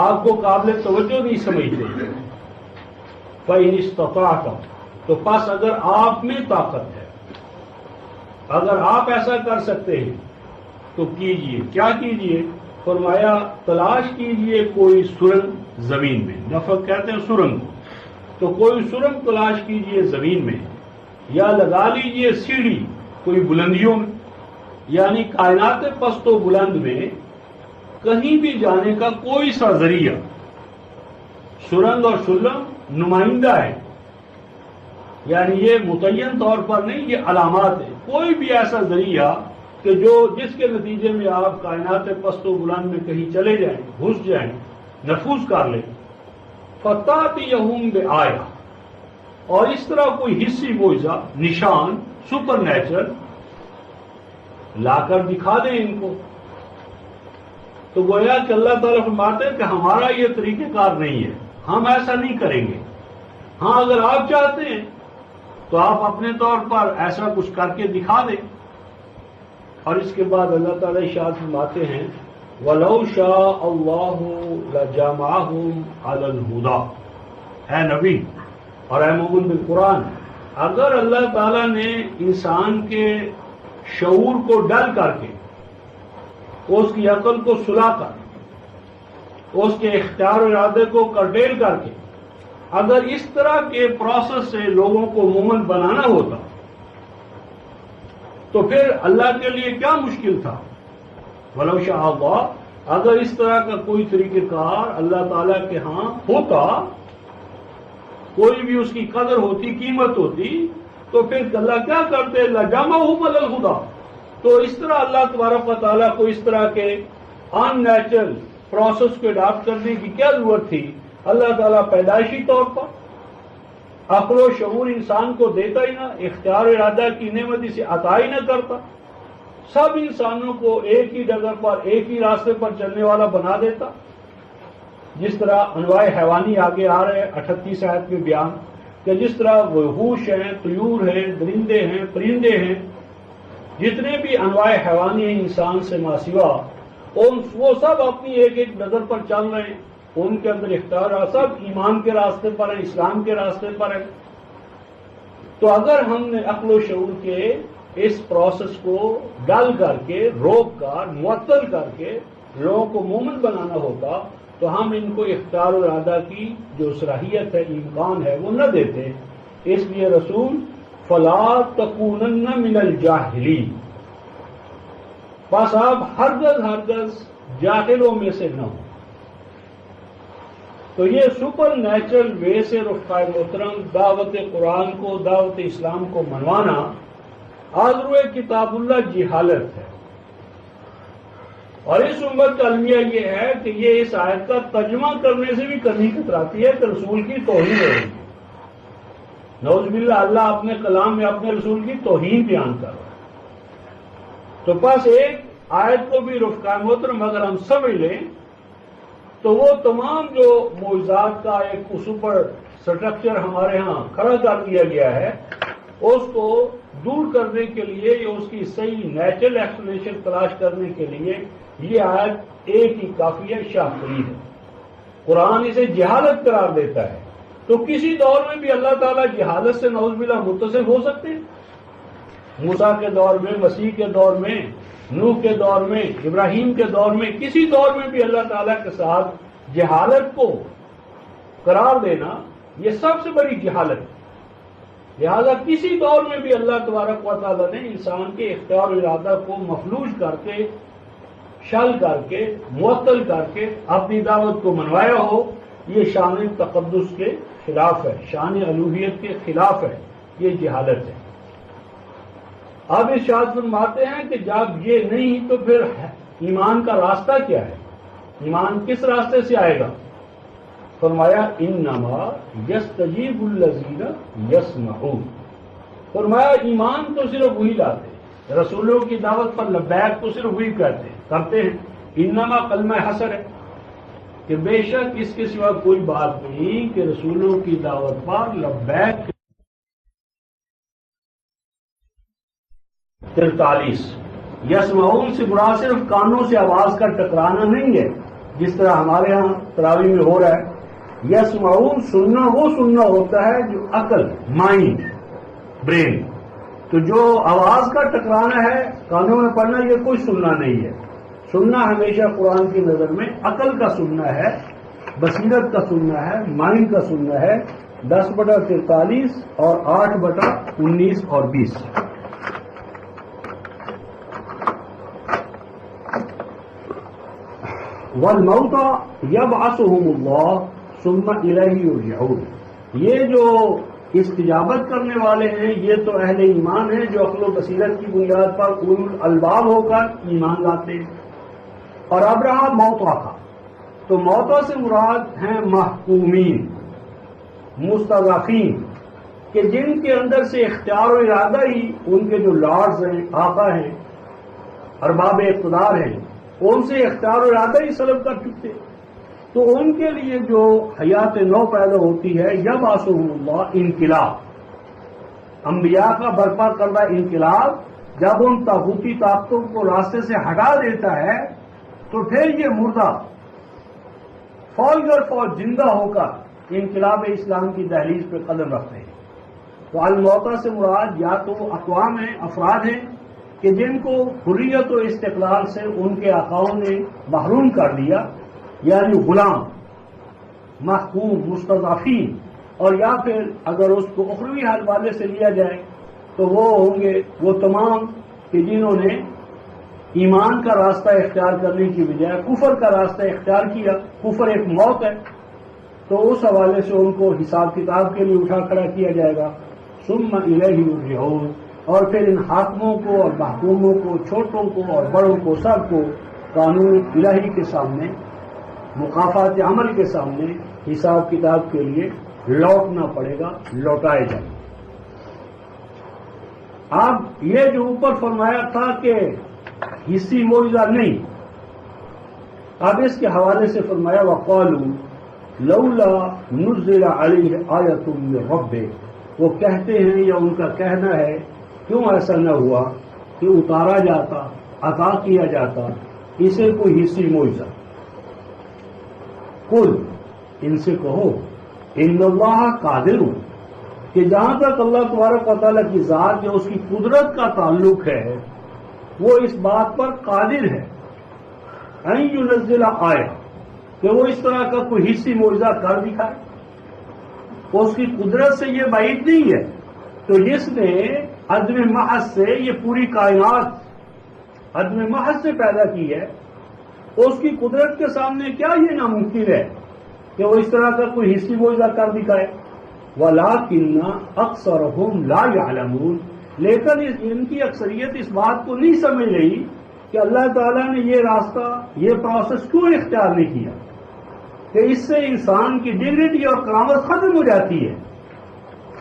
A: آپ کو قابل توجہ نہیں سمجھتے۔ فَإِنِ اسْتَطَعْتَ، تو پس اگر آپ میں طاقت ہے، اگر آپ ایسا کر سکتے ہیں تو کیجئے۔ کیا کیجئے؟ فرمایا تلاش کیجئے کوئی سرنگ زمین میں، نفق کہتے ہیں سرنگ، تو کوئی سرنگ تلاش کیجئے زمین میں، یا لگا لیجئے سیڑھی کوئی بلندیوں میں، یعنی کائنات پست و بلند میں کہیں بھی جانے کا کوئی سا ذریعہ، سرنگ اور سلم نمائندہ ہے، یعنی یہ متعین طور پر نہیں، یہ علامات ہیں، کوئی بھی ایسا ذریعہ کہ جس کے نتیجے میں آپ کائنات پست و بلند میں کہیں چلے جائیں، گھس جائیں، نفوذ کر لیں۔ فَتَأْتِيَهُمْ بِآیَةٍ، اور اس طرح کوئی حصی معجزہ، نشان، سپر نیچرل لا کر دکھا دیں ان کو۔ تو گویا کہ اللہ تعالیٰ فرماتے ہیں کہ ہمارا یہ طریقہ کار نہیں ہے، ہم ایسا نہیں کریں گے۔ ہاں اگر آپ چاہتے ہیں تو آپ اپنے طور پر ایسا کچھ کر کے دکھا دیں۔ اور اس کے بعد اللہ تعالیٰ ارشاد فرماتے ہیں وَلَوْ شَاءَ اللَّهُ لَجَمَعَهُمْ عَلَى الْهُدَى، اے نبی اور اے مومن بالقرآن، اگر اللہ تعالیٰ نے انسان کے شعور کو ڈل کر کے، اس کی عقل کو سلا کر، اس کے اختیار و ارادے کو کرٹیل کر کے اگر اس طرح کے پروسیس سے لوگوں کو مومن بنانا ہوتا تو پھر اللہ کے لیے کیا مشکل تھا۔ وَلَوْ شَاءَ اللَّهُ، اگر اس طرح کا کوئی طریقہ کار اللہ تعالیٰ کے ہاں ہوتا، کوئی بھی اس کی قدر ہوتی، قیمت ہوتی، تو پھر اللہ کیا کرتے؟ لَجَمَعَهُمْ عَلَى الْهُدَى، تو اس طرح اللہ تبارک و تعالیٰ کو اس طرح کے ان نیچرل پروسیس کو اڈاپٹ کرنے کی کیا ضرورت تھی؟ اللہ تعالیٰ پیدائشی طور پر عقل و شعور انسان کو دیتا ہی نہ، اختیار ارادہ کی نعمت اسے عطا ہی نہ کرتا، سب انسانوں کو ایک ہی ڈگر پر، ایک ہی راستے پر چلنے والا بنا دیتا۔ جس طرح انواع حیوانی آگے آ رہے ہیں 38 آیت میں بیان، کہ جس طرح وحوش ہیں، طیور ہیں، درندے ہیں، پرندے ہیں، جتنے بھی انواع حیوانی ہیں انسان سے ماسوا، وہ سب اپنی ایک ایک نظر پر چل رہے ہیں، ان کے اندر اختیار، سب ایمان کے راستے پر ہیں، اسلام کے راستے پر ہیں۔ تو اگر ہم نے عقل و شعور کے اس پروسیس کو ڈل کر کے، روک کر، معطل کر کے لوگوں کو مومن بنانا ہوتا تو ہم ان کو اختیار و ارادہ کی جو صلاحیت ہے، امکان ہے، وہ نہ دیتے۔ اس لیے رسول فَلَا تَكُونَنَّ مِنَ الْجَاهِلِينَ، بس آپ ہرگز جاہلوں میں سے نہ ہوں۔ تو یہ سپر نیچرل وے سے رفقائے محترم دعوت قرآن کو، دعوت اسلام کو منوانا آذروئے کتاب اللہ جہالت ہے۔ اور اس امت کا المیہ یہ ہے کہ یہ اس آیت کا ترجمہ کرنے سے بھی کمی کتراتی ہے کہ رسول کی توہین ہو رہی ہے. نعوذ باللہ اللہ اپنے کلام میں اپنے رسول کی توہین بیان کر رہا ہے. تو بس ایک آیت کو بھی رفقائے محترم اگر ہم سمجھ لیں تو وہ تمام جو معجزات کا ایک سپر سٹرکچر ہمارے ہاں کھڑا کر دیا گیا ہے اس کو دور کرنے کے لیے یا اس کی صحیح نیچرل ایکسپلینیشن تلاش کرنے کے لیے یہ آیت ایک ہی کافی ہے، شافعی ہے. قرآن اسے جہالت قرار دیتا ہے. تو کسی دور میں بھی اللہ تعالیٰ جہالت سے نعوذ باللہ متصف ہو سکتے ہیں. موسیٰ کے دور میں، مسیح کے دور میں، نوح کے دور میں، ابراہیم کے دور میں، کسی دور میں بھی اللہ تعالیٰ کے ساتھ جہالت کو قرار دینا یہ سب سے بڑی جہالت ہے. لہذا کسی دور میں بھی اللہ تبارک و تعالیٰ نے انسان کے اختیار و ارادہ کو مفلوج کر کے، شل کر کے، معطل کر کے اپنی دعوت کو منوایا ہو. یہ شان تقدس کے خلاف ہے، شان الوہیت کے خلاف ہے، یہ جہالت ہے. اب ارشاد فرماتے ہیں کہ جب یہ نہیں تو پھر ایمان کا راستہ کیا ہے؟ ایمان کس راستے سے آئے گا؟ فرمایا انما یستجیب الذین یسمعون. فرمایا ایمان تو صرف وہی لاتے ہیں، رسولوں کی دعوت پر لبیک تو صرف وہی کرتے ہیں. انما کلمہ حصر ہے کہ بے شک اس کے سوا کوئی بات نہیں کہ رسولوں کی دعوت پر لبیک. 43 یسمعون سے مراد صرف کانوں سے آواز کا ٹکرانا نہیں ہے جس طرح ہمارے ہاں تراویح میں ہو رہا ہے. یسمعون سننا وہ سننا ہوتا ہے جو عقل، مائنڈ، برین. تو جو آواز کا ٹکرانا ہے کانوں میں پڑنا یہ کوئی سننا نہیں ہے. سننا ہمیشہ قرآن کی نظر میں عقل کا سننا ہے، بصیرت کا سننا ہے، مائنڈ کا سننا ہے. 10/43 اور 8/19 اور 20. وَالْمَوْتَى يَبْعَثُهُمُ اللَّهُ ثُمَّ إِلَيْهِ يُرْجَعُونَ. یہ جو استجابت کرنے والے ہیں یہ تو اہل ایمان ہیں جو عقل و بصیرت کی بنیاد پر اولو الالباب ہو کر ایمان لاتے ہیں. اور اب رہا موتا کا، تو موتا سے مراد ہیں محکومین، مستضعفین، کہ جن کے اندر سے اختیار و ارادہ ہی ان کے جو لارڈز ہیں، آقا ہیں، ارباب اقتدار ہیں، ان سے اختیار و ارادہ ہی سلب کر چکتے. تو ان کے لیے جو حیات نو پیدا ہوتی ہے یبعثہم اللہ، انقلاب، انبیاء کا برپا کردہ انقلاب جب ان طاغوتی طاقتوں کو راستے سے ہٹا دیتا ہے تو پھر یہ مردہ فوج در فوج زندہ ہو کر انقلاب اسلام کی دہلیز پہ قدم رکھتے ہیں. تو الموتا سے مراد یا تو اقوام ہیں، افراد ہیں کہ جن کو حریت و استقلال سے ان کے آقاؤں نے محروم کر دیا، یعنی غلام، محکوم، مستضعفین. اور یا پھر اگر اس کو اخروی حوالے سے لیا جائے تو وہ ہوں گے وہ تمام کہ جنہوں نے ایمان کا راستہ اختیار کرنے کی بجائے کفر کا راستہ اختیار کیا. کفر ایک موت ہے، تو اس حوالے سے ان کو حساب کتاب کے لیے اٹھا کھڑا کیا جائے گا. ثم الیہ یرجعون. اور پھر ان حاکموں کو اور محکوموں کو، چھوٹوں کو اور بڑوں کو، سب کو قانون الہی کے سامنے، مقافات عمل کے سامنے حساب کتاب کے لیے لوٹنا پڑے گا، لوٹائے جائیں. اب یہ جو اوپر فرمایا تھا کہ حصی معجزہ نہیں، اب اس کے حوالے سے فرمایا وَقَالُوا لَوْلَا نُزِّلَ عَلَيْهِ آیَةٌ مِّن رَّبِّهِ. وہ کہتے ہیں یا ان کا کہنا ہے کیوں ایسا نہ ہوا کہ اتارا جاتا، عطا کیا جاتا اسے کوئی حصی معجزہ. قل، ان سے کہو، ان اللہ قادر، کہ جہاں تک اللہ تبارک و تعالیٰ کی ذات یا اس کی قدرت کا تعلق ہے وہ اس بات پر قادر ہے ان ينزل آیا، کہ وہ اس طرح کا کوئی حصی معجزہ کر دکھائے. اس کی قدرت سے یہ بعید نہیں ہے. تو جس نے عدم محض سے یہ پوری کائنات عدم محض سے پیدا کی ہے، اس کی قدرت کے سامنے کیا یہ ناممکن ہے کہ وہ اس طرح کا کوئی حصی معجزہ کر دکھائے. وَلَٰكِنَّ أَكْثَرَهُمْ لَا يَعْلَمُونَ. لیکن ان کی اکثریت اس بات کو نہیں سمجھ رہی کہ اللہ تعالیٰ نے یہ راستہ، یہ پروسیس کیوں اختیار نہیں کیا کہ اس سے انسان کی ڈگنیٹی اور کرامت ختم ہو جاتی ہے،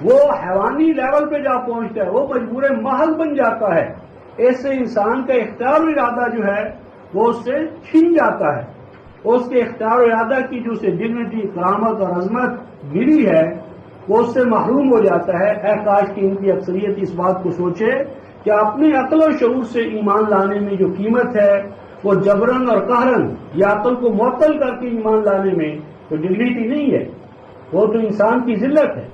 A: وہ حیوانی لیول پہ جا پہنچتا ہے، وہ مجبور محض بن جاتا ہے، ایسے انسان کا اختیار و ارادہ جو ہے وہ اس سے چھین جاتا ہے، اس کے اختیار و ارادہ کی جو اسے ڈگنیٹی، کرامت اور عظمت ملی ہے وہ اس سے محروم ہو جاتا ہے۔ اے کاش کہ ان کی اکثریت اس بات کو سوچے کہ اپنی عقل و شعور سے ایمان لانے میں جو قیمت ہے وہ جبرن اور قہرن یا عقل کو معطل کر کے ایمان لانے میں تو ڈگنیٹی نہیں ہے، وہ تو انسان کی ذلت ہے۔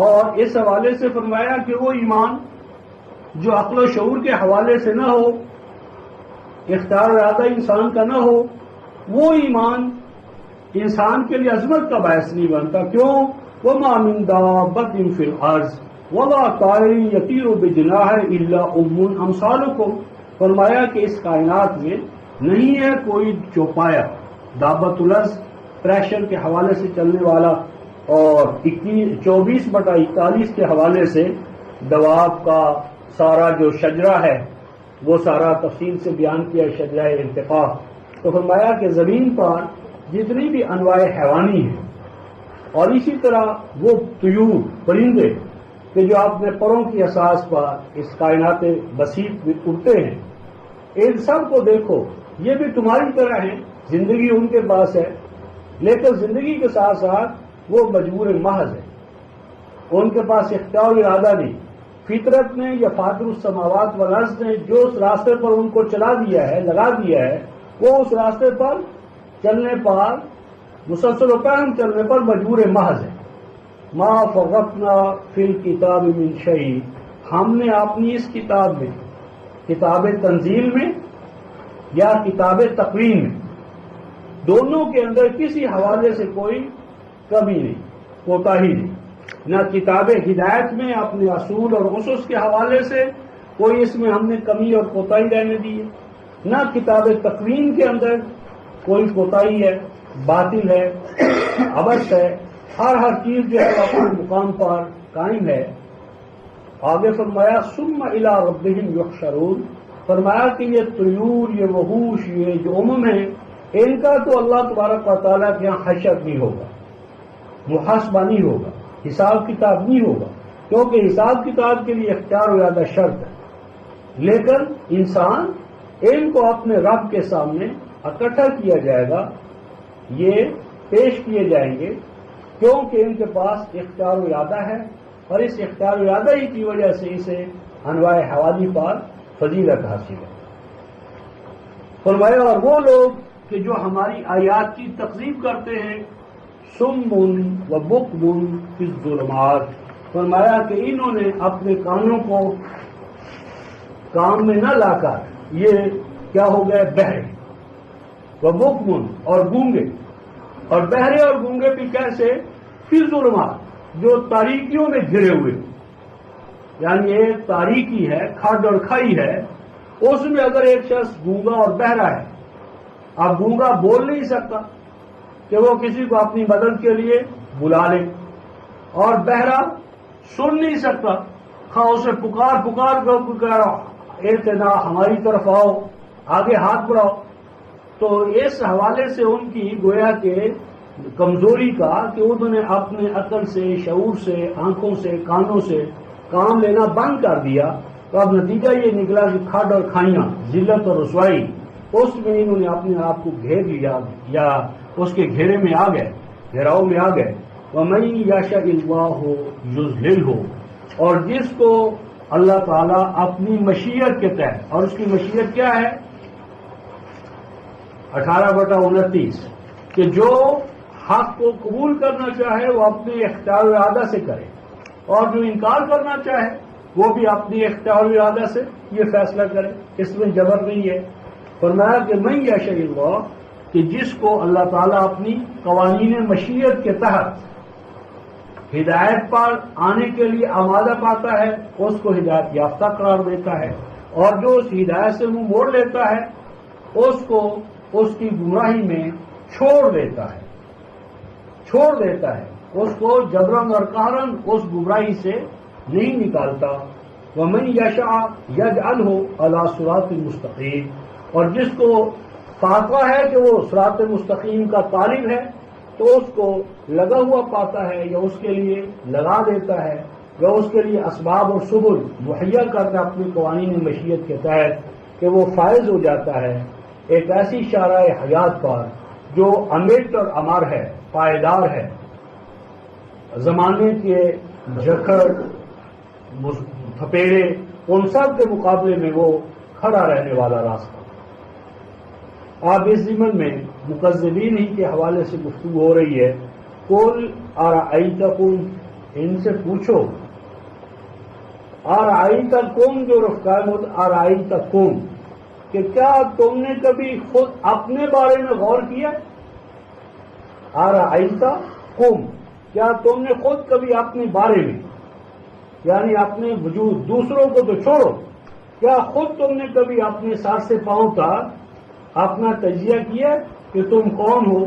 A: اور اس حوالے سے فرمایا کہ وہ ایمان جو عقل و شعور کے حوالے سے نہ ہو، اختیار و ارادہ انسان کا نہ ہو، وہ ایمان انسان کے لیے عظمت کا باعث نہیں بنتا۔ کیوں؟ وَمَا مِن دَابَّةٍ فِي الْأَرْضِ وَلَا طَائِرٍ يَطِيرُ بِجَنَاحِهِ إِلَّا أُمٌّ أَمْثَالُكُمْ، فرمایا کہ اس کائنات میں نہیں ہے کوئی چوپایا، دابت الارض پریشر کے حوالے سے چلنے والا، اور 24/41 کے حوالے سے دواب کا سارا جو شجرہ ہے وہ سارا تفصیل سے بیان کیا، شجرہ ارتقاء۔ تو فرمایا کہ زمین پر جتنی بھی انواع حیوانی ہیں اور اسی طرح وہ طیور، پرندے کہ جو اپنے پروں کی اساس پر اس کائنات بسیط میں اڑتے ہیں، ان سب کو دیکھو، یہ بھی تمہاری طرح ہیں، زندگی ان کے پاس ہے، لیکن زندگی کے ساتھ ساتھ وہ مجبور محض ہے، ان کے پاس اختیار و ارادہ نہیں۔ فطرت نے یا فاطر السماوات والارض نے جو اس راستے پر ان کو چلا دیا ہے، لگا دیا ہے، وہ اس راستے پر چلنے پر، مسلسل و قائم چلنے پر مجبور محض ہے۔ ما فرطنا فی الکتاب من شیء، ہم نے اپنی اس کتاب میں، کتاب تنزیل میں یا کتاب تقویم میں، دونوں کے اندر کسی حوالے سے کوئی کمی نہیں، کوتاہی نہیں، نہ کتاب ہدایت میں اپنے اصول اور اسس کے حوالے سے کوئی اس میں ہم نے کمی اور کوتاہی رہنے دی ہے، نہ کتاب تقویم کے اندر کوئی کوتاہی ہے، باطل ہے، عبث ہے، ہر چیز جو ہے اپنے مقام پر قائم ہے۔ آگے فرمایا ثم الی ربہم یحشرون، فرمایا کہ یہ طیور، یہ وحوش، یہ جو ہیں، ان کا تو اللہ تبارک و تعالیٰ کے یہاں حشر نہیں ہوگا، محاسبہ نہیں ہوگا، حساب کتاب نہیں ہوگا، کیونکہ حساب کتاب کے لیے اختیار و ارادہ شرط ہے، لیکن انسان ان کو اپنے رب کے سامنے اکٹھا کیا جائے گا، یہ پیش کیے جائیں گے، کیونکہ ان کے پاس اختیار و ارادہ ہے، اور اس اختیار و ارادہ ہی کی وجہ سے اسے انواع حوادی پر فضیلت حاصل ہے۔ فرمایا اور وہ لوگ کہ جو ہماری آیات کی تکذیب کرتے ہیں، صم و بکم فی الظلمات، فرمایا کہ انہوں نے اپنے کانوں کو کام میں نہ لا کر یہ کیا ہو گئے، بہرے، و بکم اور گونگے، اور بہرے اور گونگے بھی کیسے، فی الظلمات جو تاریکیوں میں گھرے ہوئے، یعنی ایک تاریکی ہے، کھڈ اور کھائی ہے، اس میں اگر ایک شخص گونگا اور بہرا ہے، اب گونگا بول نہیں سکتا کہ وہ کسی کو اپنی مدد کے لیے بلا لے، اور بہرا سن نہیں سکتا، خواہ اسے پکار کر اعتنا ہماری طرف آؤ، آگے ہاتھ بڑھاؤ۔ تو اس حوالے سے ان کی گویا کہ کمزوری کا کہ انہوں نے اپنے عقل سے، شعور سے، آنکھوں سے، کانوں سے کام لینا بند کر دیا، تو اب نتیجہ یہ نکلا کہ کھڈ اور کھائیاں، ذلت اور رسوائی، اس میں انہوں نے اپنے آپ کو گھیر لیا یا اس کے گھیرے میں آ گئے، گھیراؤ میں آ گئے۔ وَمَن يَشَإِ اللَّهُ يُضْلِلْهُ، اور جس کو اللہ تعالیٰ اپنی مشیت کے تحت، اور اس کی مشیت کیا ہے، 18/29، کہ جو حق کو قبول کرنا چاہے وہ اپنے اختیار و ارادہ سے کرے، اور جو انکار کرنا چاہے وہ بھی اپنی اختیار و ارادہ سے یہ فیصلہ کرے، اس میں جبر نہیں ہے۔ فرمایا کہ من یشاء اللہ، کہ جس کو اللہ تعالیٰ اپنی قوانین مشیت کے تحت ہدایت پر آنے کے لیے آمادہ پاتا ہے، اس کو ہدایت یافتہ قرار دیتا ہے، اور جو اس ہدایت سے منہ موڑ لیتا ہے اس کو اس کی گمراہی میں چھوڑ دیتا ہے، اس کو جبرن اور قہرن اس گمراہی سے نہیں نکالتا۔ وَمَن يَشَاء يَجْعَلْهُ عَلَى صِرَاطٍ مُسْتَقِيمٍ، اور جس کو پاتا ہے کہ وہ صراط مستقیم کا طالب ہے تو اس کو لگا ہوا پاتا ہے، یا اس کے لیے لگا دیتا ہے، یا اس کے لیے اسباب اور سبل مہیا کرتا ہے اپنی قوانین مشیت کے تحت کہ وہ فائز ہو جاتا ہے ایک ایسی شارع حیات پر جو امٹ اور امر ہے، پائیدار ہے، زمانے کے جھکڑ تھپیڑے ان سب کے مقابلے میں وہ کھڑا رہنے والا راستہ۔ آپ اس ضمن میں مکذبین ہی کے حوالے سے گفتگو ہو رہی ہے۔ قل ارأیتکم، ان سے پوچھو، ارأیتکم جو رفقائے مت ارأیتکم، کہ کیا تم نے کبھی خود اپنے بارے میں غور کیا؟ ارأیتکم، کیا تم نے خود کبھی اپنے بارے میں، یعنی اپنے وجود، دوسروں کو تو چھوڑو، کیا خود تم نے کبھی اپنے سر سے پاؤں تک اپنا تجزیہ کیا کہ تم کون ہو،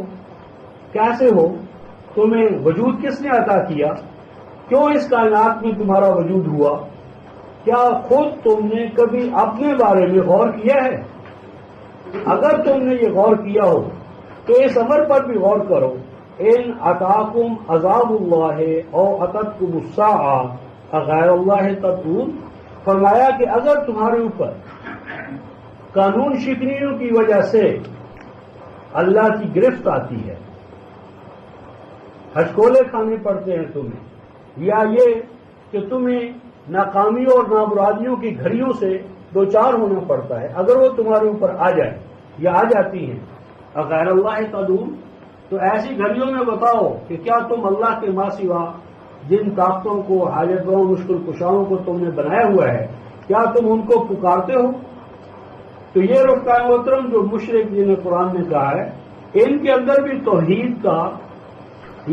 A: کیسے ہو، تمہیں وجود کس نے عطا کیا، کیوں اس کائنات میں تمہارا وجود ہوا؟ کیا خود تم نے کبھی اپنے بارے میں غور کیا ہے؟ اگر تم نے یہ غور کیا ہو تو اس امر پر بھی غور کرو، ان اتاکم عذاب اللہ او اتتکم الساعہ اغیر اللہ تدعون، فرمایا کہ اگر تمہارے اوپر قانون شکنیوں کی وجہ سے اللہ کی گرفت آتی ہے، ہچکولے کھانے پڑتے ہیں تمہیں، یا یہ کہ تمہیں ناکامیوں اور نامرادیوں کی گھڑیوں سے دوچار ہونا پڑتا ہے، اگر وہ تمہارے اوپر آ جائے یا آ جاتی ہیں، اغیر اللہ تدعون، تو ایسی گھڑیوں میں بتاؤ کہ کیا تم اللہ کے ماں سوا جن طاقتوں کو، حاجتوں، مشکل کشاؤں کو تم نے بنایا ہوا ہے، کیا تم ان کو پکارتے ہو؟ تو یہ رفقائے محترم جو مشرک جنہیں قرآن نے کہا ہے، ان کے اندر بھی توحید کا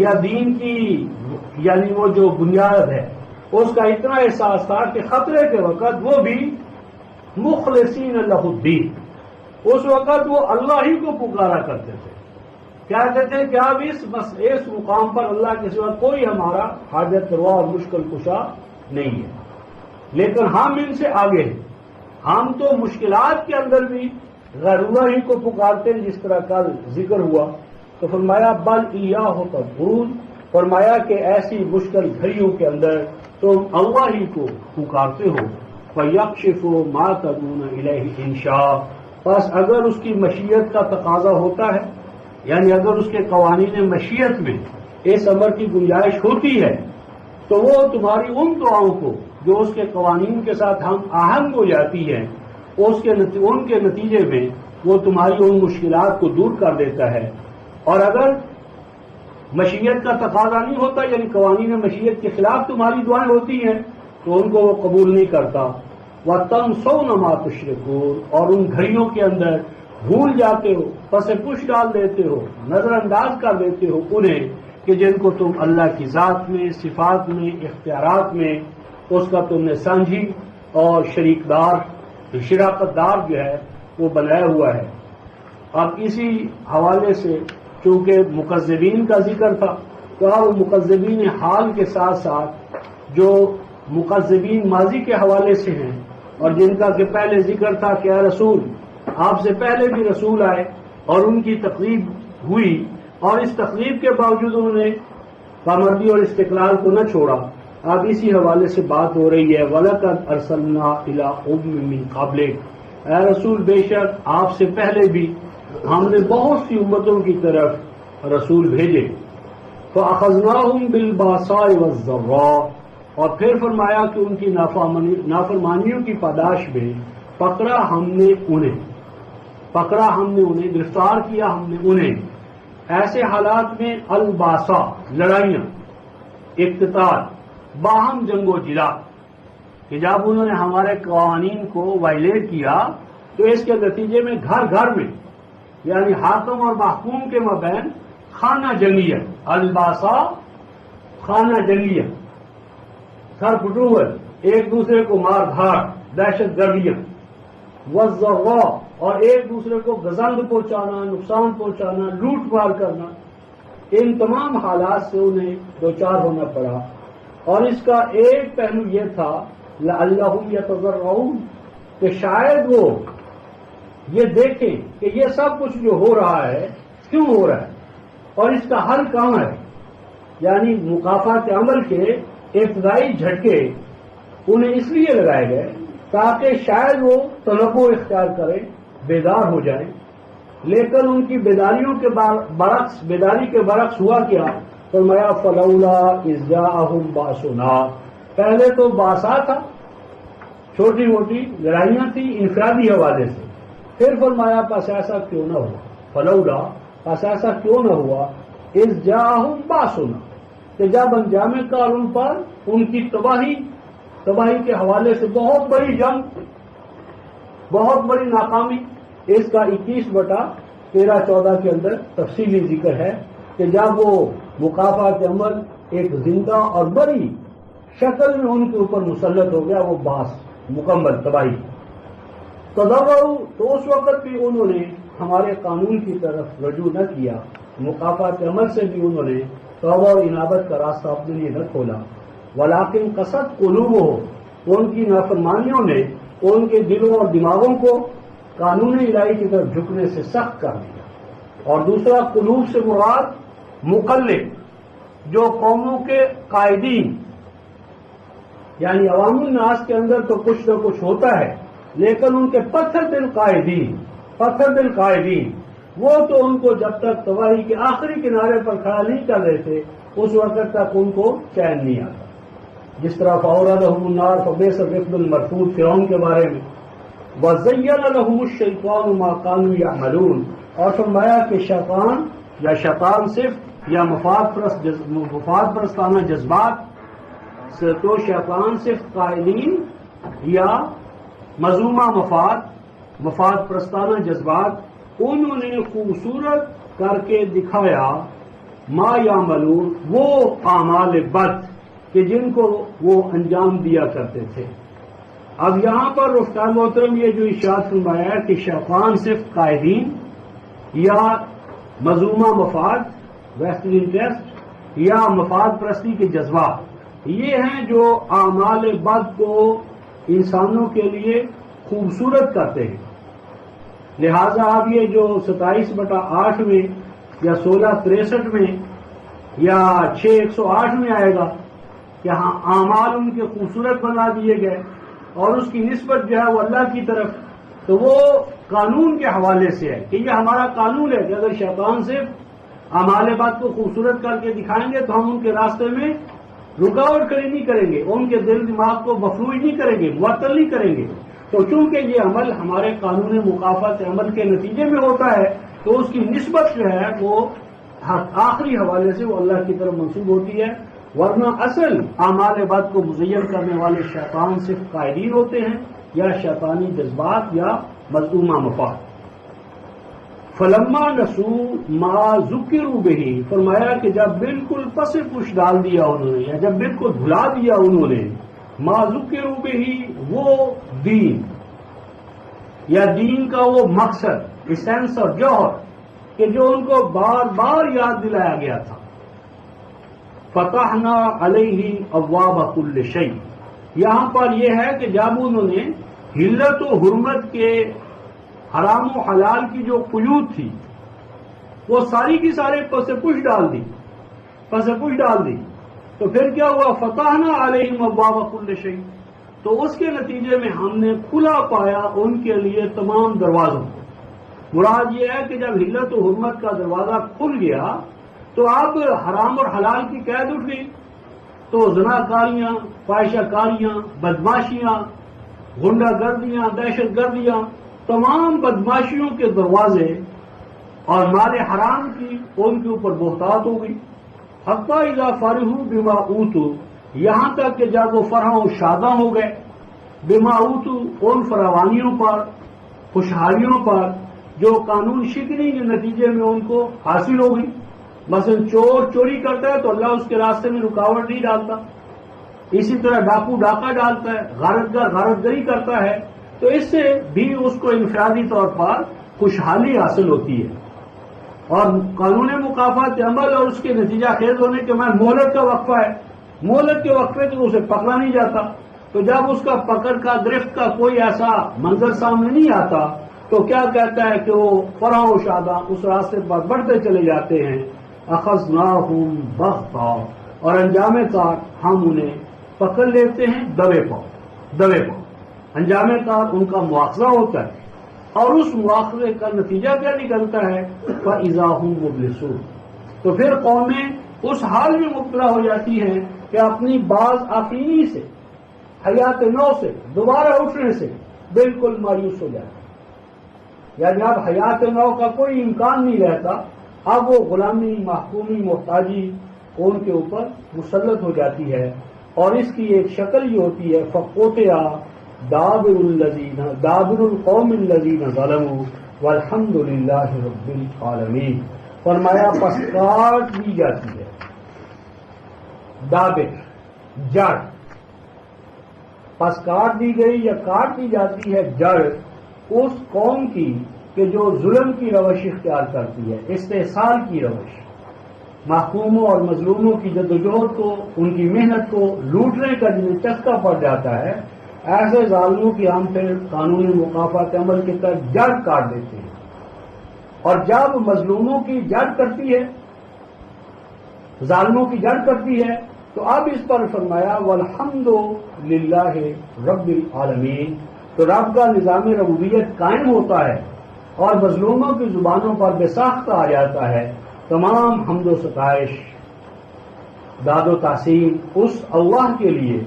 A: یا دین کی یعنی وہ جو بنیاد ہے اس کا اتنا احساس تھا کہ خطرے کے وقت وہ بھی مخلصین لہ الدین، اس وقت وہ اللہ ہی کو پکارا کرتے تھے، کہتے تھے کہ اب اس مقام پر اللہ کے سوا کوئی ہمارا حاجت روا اور مشکل کشا نہیں ہے، لیکن ہم ان سے آگے ہیں، ہم تو مشکلات کے اندر بھی غیر اللہ ہی کو پکارتے ہیں، جس طرح کل ذکر ہوا۔ تو فرمایا بل ایاہ تدعون، فرمایا کہ ایسی مشکل گھڑیوں کے اندر تم اللہ ہی کو پکارتے ہو، فَيَكْشِفُ مَا تَدْعُونَ إِلَيْهِ إِن شَاءَ، بس اگر اس کی مشیت کا تقاضا ہوتا ہے، یعنی اگر اس کے قوانین مشیت میں اس امر کی گنجائش ہوتی ہے تو وہ تمہاری ان دعاؤں کو جو اس کے قوانین کے ساتھ ہم آہنگ ہو جاتی ہے، ان کے نتیجے میں وہ تمہاری ان مشکلات کو دور کر دیتا ہے، اور اگر مشیت کا تقاضا نہیں ہوتا، یعنی قوانین مشیت کے خلاف تمہاری دعائیں ہوتی ہیں، تو ان کو وہ قبول نہیں کرتا۔ وَتَنْسَوْنَ مَا تُشْرِكُونَ، اور ان گھڑیوں کے اندر بھول جاتے ہو، پس پش ڈال دیتے ہو، نظر انداز کر دیتے ہو انہیں کہ جن کو تم اللہ کی ذات میں، صفات میں، اختیارات میں اس کا تم نے سانجھی اور شریک دار، شراکت دار جو ہے وہ بنایا ہوا ہے۔ اب اسی حوالے سے چونکہ مکذبین کا ذکر تھا تو اب مکذبین حال کے ساتھ ساتھ جو مکذبین ماضی کے حوالے سے ہیں اور جن کا کہ پہلے ذکر تھا کہ اے رسول، آپ سے پہلے بھی رسول آئے اور ان کی تقریب ہوئی اور اس تقریب کے باوجود انہوں نے پامردی اور استقلال کو نہ چھوڑا، اب اسی حوالے سے بات ہو رہی ہے۔ وَلَقَدْ أَرْسَلْنَا إِلَىٰ أُمَمٍ مِّن قَبْلِكَ، اے رسول بے شک آپ سے پہلے بھی ہم نے بہت سی امتوں کی طرف رسول بھیجے۔ فَأَخَذْنَاهُمْ بِالْبَأْسَاءِ وَالضَّرَّاءِ، اور پھر فرمایا کہ ان کی نافرمانیوں کی پاداش میں پکڑا ہم نے انہیں، گرفتار کیا ہم نے انہیں ایسے حالات میں الباسا، لڑائیاں، اقتتال، باہم جنگ و جدال، کہ جب انہوں نے ہمارے قوانین کو وائلیٹ کیا تو اس کے نتیجے میں گھر گھر میں یعنی حاکم اور محکوم کے مابین خانہ جنگیہ، الباسا خانہ جنگیہ، سر پٹوول، ایک دوسرے کو مار دھاڑ، دہشت گردیاں، والضراء، اور ایک دوسرے کو گزند پہنچانا، نقصان پہنچانا، لوٹ مار کرنا، ان تمام حالات سے انہیں دوچار ہونا پڑا۔ اور اس کا ایک پہلو یہ تھا لعلہم یتضرعون، کہ شاید وہ یہ دیکھیں کہ یہ سب کچھ جو ہو رہا ہے کیوں ہو رہا ہے اور اس کا حل کہاں ہے. یعنی مکافات عمل کے ابتدائی جھٹکے انہیں اس لیے لگائے گئے تاکہ شاید وہ تنبہ اختیار کریں، بیدار ہو جائیں. لیکن ان کی بیداریوں کے بیداری کے برعکس ہوا کیا؟ فرمایا فلولا اذ جاءہم باسنا، پہلے تو باسا تھا، چھوٹی موٹی لڑائیاں تھیں انفرادی حوالے سے. پھر فرمایا پس ایسا کیوں نہ ہوا، فلولا پس ایسا کیوں نہ ہوا، اذ جاءہم باسنا، کہ جب انجام کار ان پر ان کی تباہی کے حوالے سے بہت بڑی جنگ، بہت بڑی ناکامی. اس کا 21/13-14 کے اندر تفصیلی ذکر ہے کہ جب وہ مکافات عمل ایک زندہ اور بڑی شکل میں ان کے اوپر مسلط ہو گیا، وہ باس مکمل تباہی. تضرعوا، تو اس وقت بھی انہوں نے ہمارے قانون کی طرف رجوع نہ کیا، مکافات عمل سے بھی انہوں نے توبہ اور انابت کا راستہ اپنے لیے نہ کھولا. ولیکن قست قلوبہم، ان کی نافرمانیوں نے ان کے دلوں اور دماغوں کو قانون الہی کی طرف جھکنے سے سخت کر دیا. اور دوسرا، قلوب سے مراد مقلد، جو قوموں کے قائدین، یعنی عوام الناس کے اندر تو کچھ نہ کچھ ہوتا ہے، لیکن ان کے پتھر دل قائدین وہ تو ان کو جب تک تباہی کے آخری کنارے پر کھڑا نہیں کر رہے تھے اس وقت تک ان کو چین نہیں آتا. جس طرح فَأَوْرَدَهُمُ النَّارَ فَبِئْسَ الرِّفْدُ الْمَرْفُودُ فرعون کے بارے میں، وَزَيَّنَ لَهُمُ الشَّيْطَانُ مَا كَانُوا يَعْمَلُونَ، اور فرمایا کہ شیطان صرف یا مفاد پرستانہ جذبات سے، تو شیطان صرف قائلین یا مذمومہ مفاد پرستانہ جذبات انہوں نے خوبصورت کر کے دکھایا ما یعملون، وہ اعمال بد کہ جن کو وہ انجام دیا کرتے تھے. اب یہاں پر رفتار محترم یہ جو ارشاد فرمایا ہے کہ شیطان صرف قائدین یا مذمومہ مفاد ویسٹرن انٹرسٹ یا مفاد پرستی کے جذبات، یہ ہیں جو اعمال بد کو انسانوں کے لیے خوبصورت کرتے ہیں. لہذا اب یہ جو 27/8 میں یا 1663 میں یا 6108 میں آئے گا کہ ہاں اعمال ان کے خوبصورت بنا دیے گئے اور اس کی نسبت جو ہے وہ اللہ کی طرف، تو وہ قانون کے حوالے سے ہے کہ یہ ہمارا قانون ہے کہ اگر شیطان صرف اعمال بد کو خوبصورت کر کے دکھائیں گے تو ہم ان کے راستے میں رکاوٹ کھڑی نہیں کریں گے، ان کے دل دماغ کو مفلوج نہیں کریں گے، معطل نہیں کریں گے. تو چونکہ یہ عمل ہمارے قانون مکافات عمل کے نتیجے میں ہوتا ہے تو اس کی نسبت جو ہے وہ آخری حوالے سے وہ اللہ کی طرف منسوب ہوتی ہے. ورنہ اصل اعمال بد کو مزین کرنے والے شیطان صرف قائدین ہوتے ہیں یا شیطانی جذبات یا مذمومہ مفاد. فلما نسوا ما ذکروا بہ، فرمایا کہ جب بالکل پس پش ڈال دیا انہوں نے یا جب بالکل بھلا دیا انہوں نے ما ذکروا بہ، وہ دین یا دین کا وہ مقصد، ایسنس اور جوہر کہ جو ان کو بار بار یاد دلایا گیا تھا. فتحنا علیہ ابواب کل شیء، یہاں پر یہ ہے کہ جب انہوں نے حلت و حرمت کے حرام و حلال کی جو قیود تھی وہ ساری کی سارے پس پش ڈال دی، تو پھر کیا ہوا؟ فتحنا علیہم ابواب کل شیء، تو اس کے نتیجے میں ہم نے کھلا پایا ان کے لیے تمام دروازوں کو. مراد یہ ہے کہ جب حلت و حرمت کا دروازہ کھل گیا تو اب حرام اور حلال کی قید اٹھ گئی، تو زناکاریاں، فاحشہ کاریاں، بدماشیاں، غنڈہ گردیاں، دہشت گردیاں، تمام بدماشیوں کے دروازے اور مال حرام کی ان کے اوپر بہتات ہو گئی. حتی اذا فرحوا بما اوتوا، یہاں تک کہ جب وہ فرح و شاداں ہو گئے بما اوتوا، ان فراوانیوں پر، خوشحالیوں پر جو قانون شکنی کے نتیجے میں ان کو حاصل ہو گئی. مثلا چور چوری کرتا ہے تو اللہ اس کے راستے میں رکاوٹ نہیں ڈالتا، اسی طرح ڈاکو ڈاکہ ڈالتا ہے، غارتگر غارتگری کرتا ہے، تو اس سے بھی اس کو انفرادی طور پر خوشحالی حاصل ہوتی ہے. اور قانون مکافات عمل اور اس کے نتیجہ خیز ہونے کے بعد مہلت کا وقفہ ہے، مہلت کے وقفے تو اسے پکڑا نہیں جاتا، تو جب اس کا پکڑ کا گرفت کا کوئی ایسا منظر سامنے نہیں آتا تو کیا کہتا ہے کہ وہ فرح و شادہ اس راستے پر بڑھتے چلے جاتے ہیں. اخذناہم بغتہ، اور انجام کار ہم انہیں پکڑ لیتے ہیں دبے پاؤں. انجام کار ان کا مواخذہ ہوتا ہے، اور اس مواخذے کا نتیجہ کیا نکلتا ہے؟ فَإِذَا هُمْ مُبْلِسُونَ. تو پھر قومیں اس حال میں مبتلا ہو جاتی ہیں کہ اپنی باز آفینی سے، حیات نو سے، دوبارہ اٹھنے سے بالکل مایوس ہو جاتی ہیں. یعنی اب حیات نو کا کوئی امکان نہیں رہتا، اب وہ غلامی، محکومی، محتاجی ان کے اوپر مسلط ہو جاتی ہے. اور اس کی ایک شکل یہ ہوتی ہے فَقُطِعَ دابر القوم الذین ظلموا والحمد للہ رب العالمین. فرمایا پس کاٹ دی جاتی ہے دابر، جڑ، پس کاٹ دی گئی یا کاٹ دی جاتی ہے جڑ اس قوم کی کہ جو ظلم کی روش اختیار کرتی ہے، استحصال کی روش، محکوموں اور مظلوموں کی جدوجہد کو، ان کی محنت کو لوٹنے کا جنہیں چسکا پڑ جاتا ہے، ایسے ظالموں کی ہم پھر قانونی مکافات عمل کے تحت جڑ کاٹ دیتے ہیں. اور جب مظلوموں کی جڑ کرتی ہے، ظالموں کی جڑ کرتی ہے، تو اب اس پر فرمایا والحمد للہ رب العالمین. تو رب کا نظام ربوبیت قائم ہوتا ہے اور مظلوموں کی زبانوں پر بے ساختہ آ جاتا ہے. تمام حمد و ستائش، داد و تحسین اس اللہ کے لیے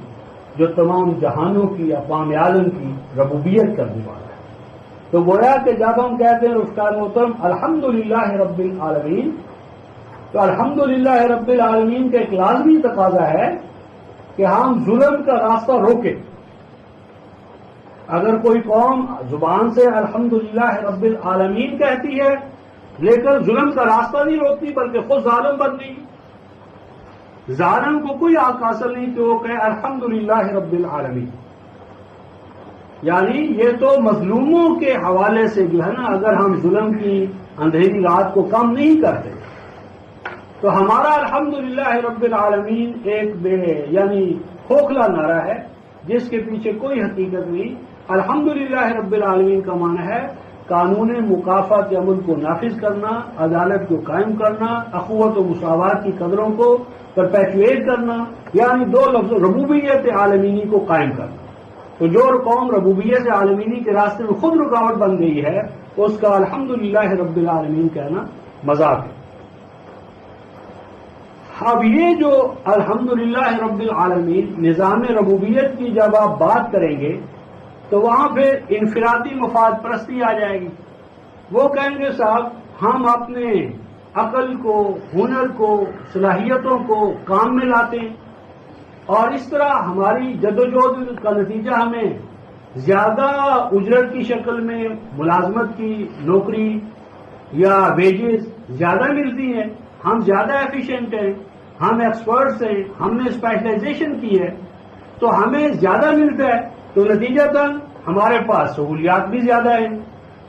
A: جو تمام جہانوں کی، اقوام عالم کی ربوبیت کرنے والا ہے. تو گویا کہ جب ہم کہتے ہیں رفتار محترم الحمدللہ رب العالمین، تو الحمدللہ رب العالمین کا ایک لازمی تقاضا ہے کہ ہم ظلم کا راستہ روکیں. اگر کوئی قوم زبان سے الحمدللہ رب العالمین کہتی ہے لیکن ظلم کا راستہ نہیں روکتی بلکہ خود ظالم بن گئی، ظالم کو کوئی حق حاصل نہیں کہ وہ کہے الحمدللہ رب العالمین. یعنی یہ تو مظلوموں کے حوالے سے جو ہے نا، اگر ہم ظلم کی اندھیری رات کو کم نہیں کرتے تو ہمارا الحمدللہ رب العالمین ایک یعنی کھوکھلا نعرہ ہے جس کے پیچھے کوئی حقیقت نہیں. الحمدللہ رب العالمین کا معنی ہے قانون مکافات عمل کو نافذ کرنا، عدالت کو قائم کرنا، اخوت و مساوات کی قدروں کو پرپیچویٹ کرنا، یعنی دو لفظ ربوبیت عالمینی کو قائم کرنا. تو جو قوم ربوبیت عالمینی کے راستے میں خود رکاوٹ بن گئی ہے اس کا الحمدللہ رب العالمین کہنا مذاق ہے. اب یہ جو الحمدللہ رب العالمین نظام ربوبیت کی جب آپ بات کریں گے تو وہاں پہ انفرادی مفاد پرستی آ جائے گی. وہ کہیں گے صاحب ہم اپنے عقل کو، ہنر کو، صلاحیتوں کو کام میں لاتے ہیں اور اس طرح ہماری جدوجہد کا نتیجہ ہمیں زیادہ اجرت کی شکل میں ملازمت کی نوکری یا ویجز زیادہ ملتی ہیں، ہم زیادہ ایفیشینٹ ہیں، ہم ایکسپرٹس ہیں، ہم نے اسپیشلائزیشن کی ہے تو ہمیں زیادہ ملتا ہے. تو نتیجتاً ہمارے پاس سہولیات بھی زیادہ ہیں،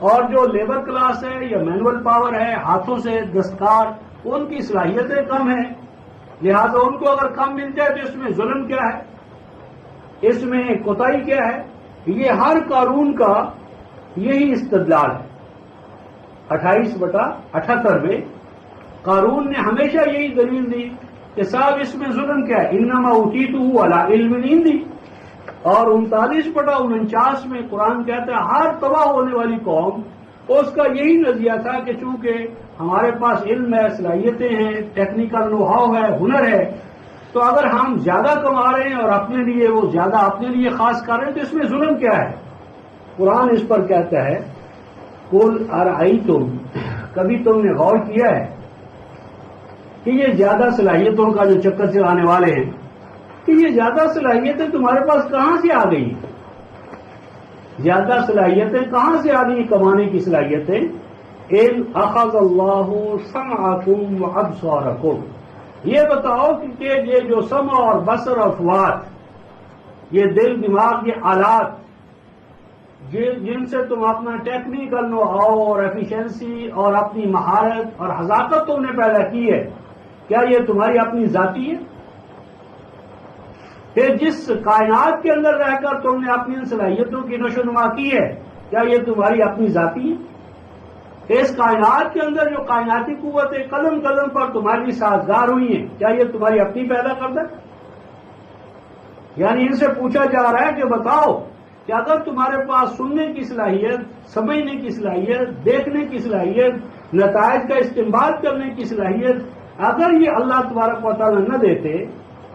A: اور جو لیبر کلاس ہے یا مینول پاور ہے، ہاتھوں سے دستکار، ان کی صلاحیتیں کم ہیں. لہذا ان کو اگر کم مل جائے تو اس میں ظلم کیا ہے، اس میں کوتاہی کیا ہے؟ یہ ہر قانون کا یہی استدلال ہے. 28/78 میں قانون نے ہمیشہ یہی دلیل دی کہ صاحب اس میں ظلم کیا ہے، انما اوتیتہ علی علم عندی. اور 39/49 میں قرآن کہتا ہے ہر تباہ ہونے والی قوم اس کا یہی نظریہ تھا کہ چونکہ ہمارے پاس علم ہے، صلاحیتیں ہیں، ٹیکنیکل نو ہاؤ ہے، ہنر ہے، تو اگر ہم زیادہ کما رہے ہیں اور اپنے لیے وہ زیادہ اپنے لیے خاص کر رہے ہیں تو اس میں ظلم کیا ہے؟ قرآن اس پر کہتا ہے قل ارأیتم، کبھی تم نے غور کیا ہے کہ یہ زیادہ صلاحیتوں کا جو چکر چلانے والے ہیں کہ یہ زیادہ صلاحیتیں تمہارے پاس کہاں سے آ گئی؟ زیادہ صلاحیتیں کہاں سے آ گئی کمانے کی صلاحیتیں؟ ان اخذ اللہ سمعکم وابصارکم، یہ بتاؤ کہ یہ جو سمع اور بصر اور فؤاد، یہ دل دماغ، یہ آلات جن سے تم اپنا ٹیکنیکل نو ہاؤ اور ایفیشنسی اور اپنی مہارت اور حذاقت تم نے پیدا کی ہے، کیا یہ تمہاری اپنی ذاتی ہے؟ پھر جس کائنات کے اندر رہ کر تم نے اپنی ان صلاحیتوں کی نشو نما کی ہے، کیا یہ تمہاری اپنی ذاتی ہے؟ اس کائنات کے اندر جو کائناتی قوتیں قدم قدم پر تمہاری سازگار ہوئی ہیں، کیا یہ تمہاری اپنی پیدا کردہ؟ یعنی ان سے پوچھا جا رہا ہے کہ بتاؤ کہ اگر تمہارے پاس سننے کی صلاحیت، سمجھنے کی صلاحیت، دیکھنے کی صلاحیت، نتائج کا استعمال کرنے کی صلاحیت اگر یہ اللہ تبارک و تعالیٰ نہ دیتے،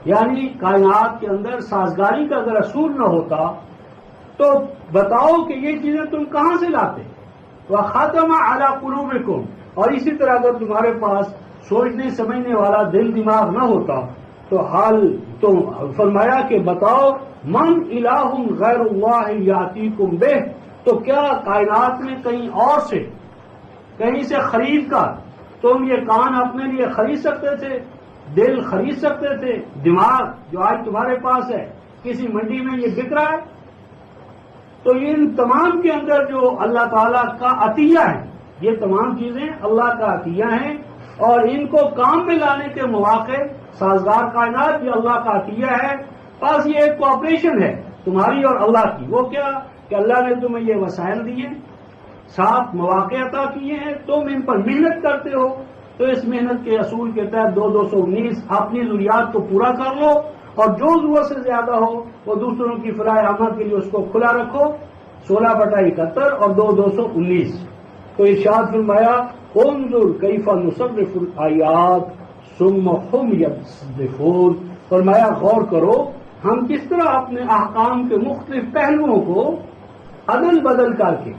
A: یعنی کائنات کے اندر سازگاری کا اگر اصول نہ ہوتا، تو بتاؤ کہ یہ چیزیں تم کہاں سے لاتے؟ وَخَتَمَ عَلَى قُلُوبِكُمْ، اور اسی طرح اگر تمہارے پاس سوچنے سمجھنے والا دل دماغ نہ ہوتا تو حال تو فرمایا کہ بتاؤ من الہ غیر اللہ یاتیکم بہ، تو کیا کائنات میں کہیں اور سے، کہیں سے خرید کر تم یہ کان اپنے لیے خرید سکتے تھے، دل خرید سکتے تھے، دماغ جو آج تمہارے پاس ہے کسی منڈی میں یہ بک رہا ہے؟ تو ان تمام کے اندر جو اللہ تعالیٰ کا عطیہ ہے، یہ تمام چیزیں اللہ کا عطیہ ہیں، اور ان کو کام میں لانے کے مواقع سازگار کائنات یہ اللہ کا عطیہ ہے۔ بس یہ ایک کوآپریشن ہے تمہاری اور اللہ کی۔ وہ کیا کہ اللہ نے تمہیں یہ وسائل دیے، ساتھ مواقع عطا کیے ہیں، تم ان پر محنت کرتے ہو، تو اس محنت کے اصول کے تحت 219 اپنی ضروریات کو پورا کر لو، اور جو ضرورت سے زیادہ ہو وہ دوسروں کی فلاح عامہ کے لیے اس کو کھلا رکھو۔ 16/71 اور 219۔ تو ارشاد فرمایا انظر کیف نصرف الآیات ثم هم یصدفون، فرمایا غور کرو ہم کس طرح اپنے احکام کے مختلف پہلوؤں کو عدل بدل کر کے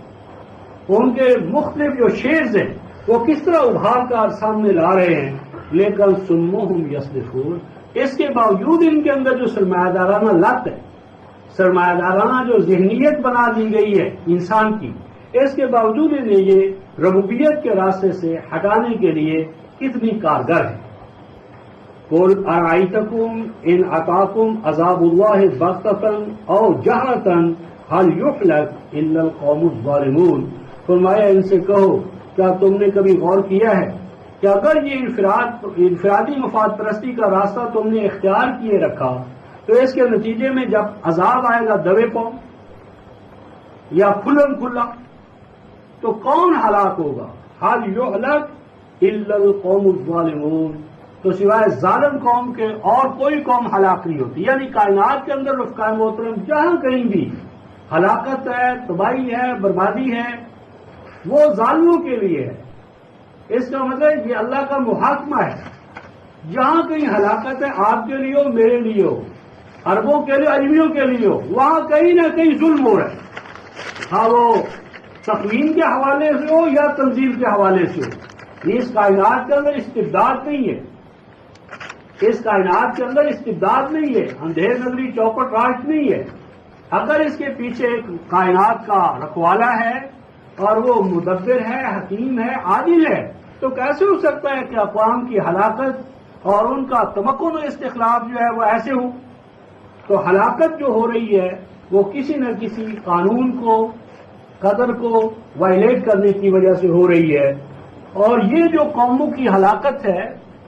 A: ان کے مختلف جو شیڈز ہیں وہ کس طرح ابھار کر سامنے لا رہے ہیں، لیکن ثم هم یصدفون، اس کے باوجود ان کے اندر جو سرمایہ دارانہ لت ہے، سرمایہ دارانہ جو ذہنیت بنا دی گئی ہے انسان کی، اس کے باوجود انہیں یہ ربوبیت کے راستے سے ہٹانے کے لیے کتنی کارگر ہے۔ قُلْ أَرَأَيْتَكُمْ إِنْ أَتَاكُمْ عَذَابُ اللَّهِ بَغْتَةً أَوْ جَهْرَةً هَلْ يُهْلَكُ إِلَّا الْقَوْمُ الظَّالِمُونَ، فرمایا ان سے کہو کیا تم نے کبھی غور کیا ہے کہ اگر یہ انفرادی مفاد پرستی کا راستہ تم نے اختیار کیے رکھا تو اس کے نتیجے میں جب عذاب آئے گا دوے پاؤں یا کھلم کھلا تو کون ہلاک ہوگا؟ حال یہلک الا القوم الظالمون، تو سوائے ظالم قوم کے اور کوئی قوم ہلاک نہیں ہوتی۔ یعنی کائنات کے اندر رفقائے محترم جہاں کہیں بھی ہلاکت ہے، تباہی ہے، بربادی ہے، وہ ظالموں کے لیے ہے۔ اس کا مطلب یہ اللہ کا محاکمہ ہے، جہاں کہیں ہلاکت ہے آپ کے لیے ہو، میرے لیے ہو، عربوں کے لیے، اجمیوں کے لیے ہو، وہاں کہیں نہ کہیں ظلم ہو رہا ہے، ہاں وہ تقویم کے حوالے سے ہو یا تنظیم کے حوالے سے ہو۔ اس کائنات کے اندر استبداد نہیں ہے، اس کائنات کے اندر استبداد نہیں ہے، اندھیر نظری چوپٹ راج نہیں ہے۔ اگر اس کے پیچھے ایک کائنات کا رکھوالا ہے اور وہ مدبر ہے، حکیم ہے، عادل ہے، تو کیسے ہو سکتا ہے کہ اقوام کی ہلاکت اور ان کا تمکن و استخلاف جو ہے وہ ایسے ہو؟ تو ہلاکت جو ہو رہی ہے وہ کسی نہ کسی قانون کو، قدر کو وائلیٹ کرنے کی وجہ سے ہو رہی ہے۔ اور یہ جو قوموں کی ہلاکت ہے،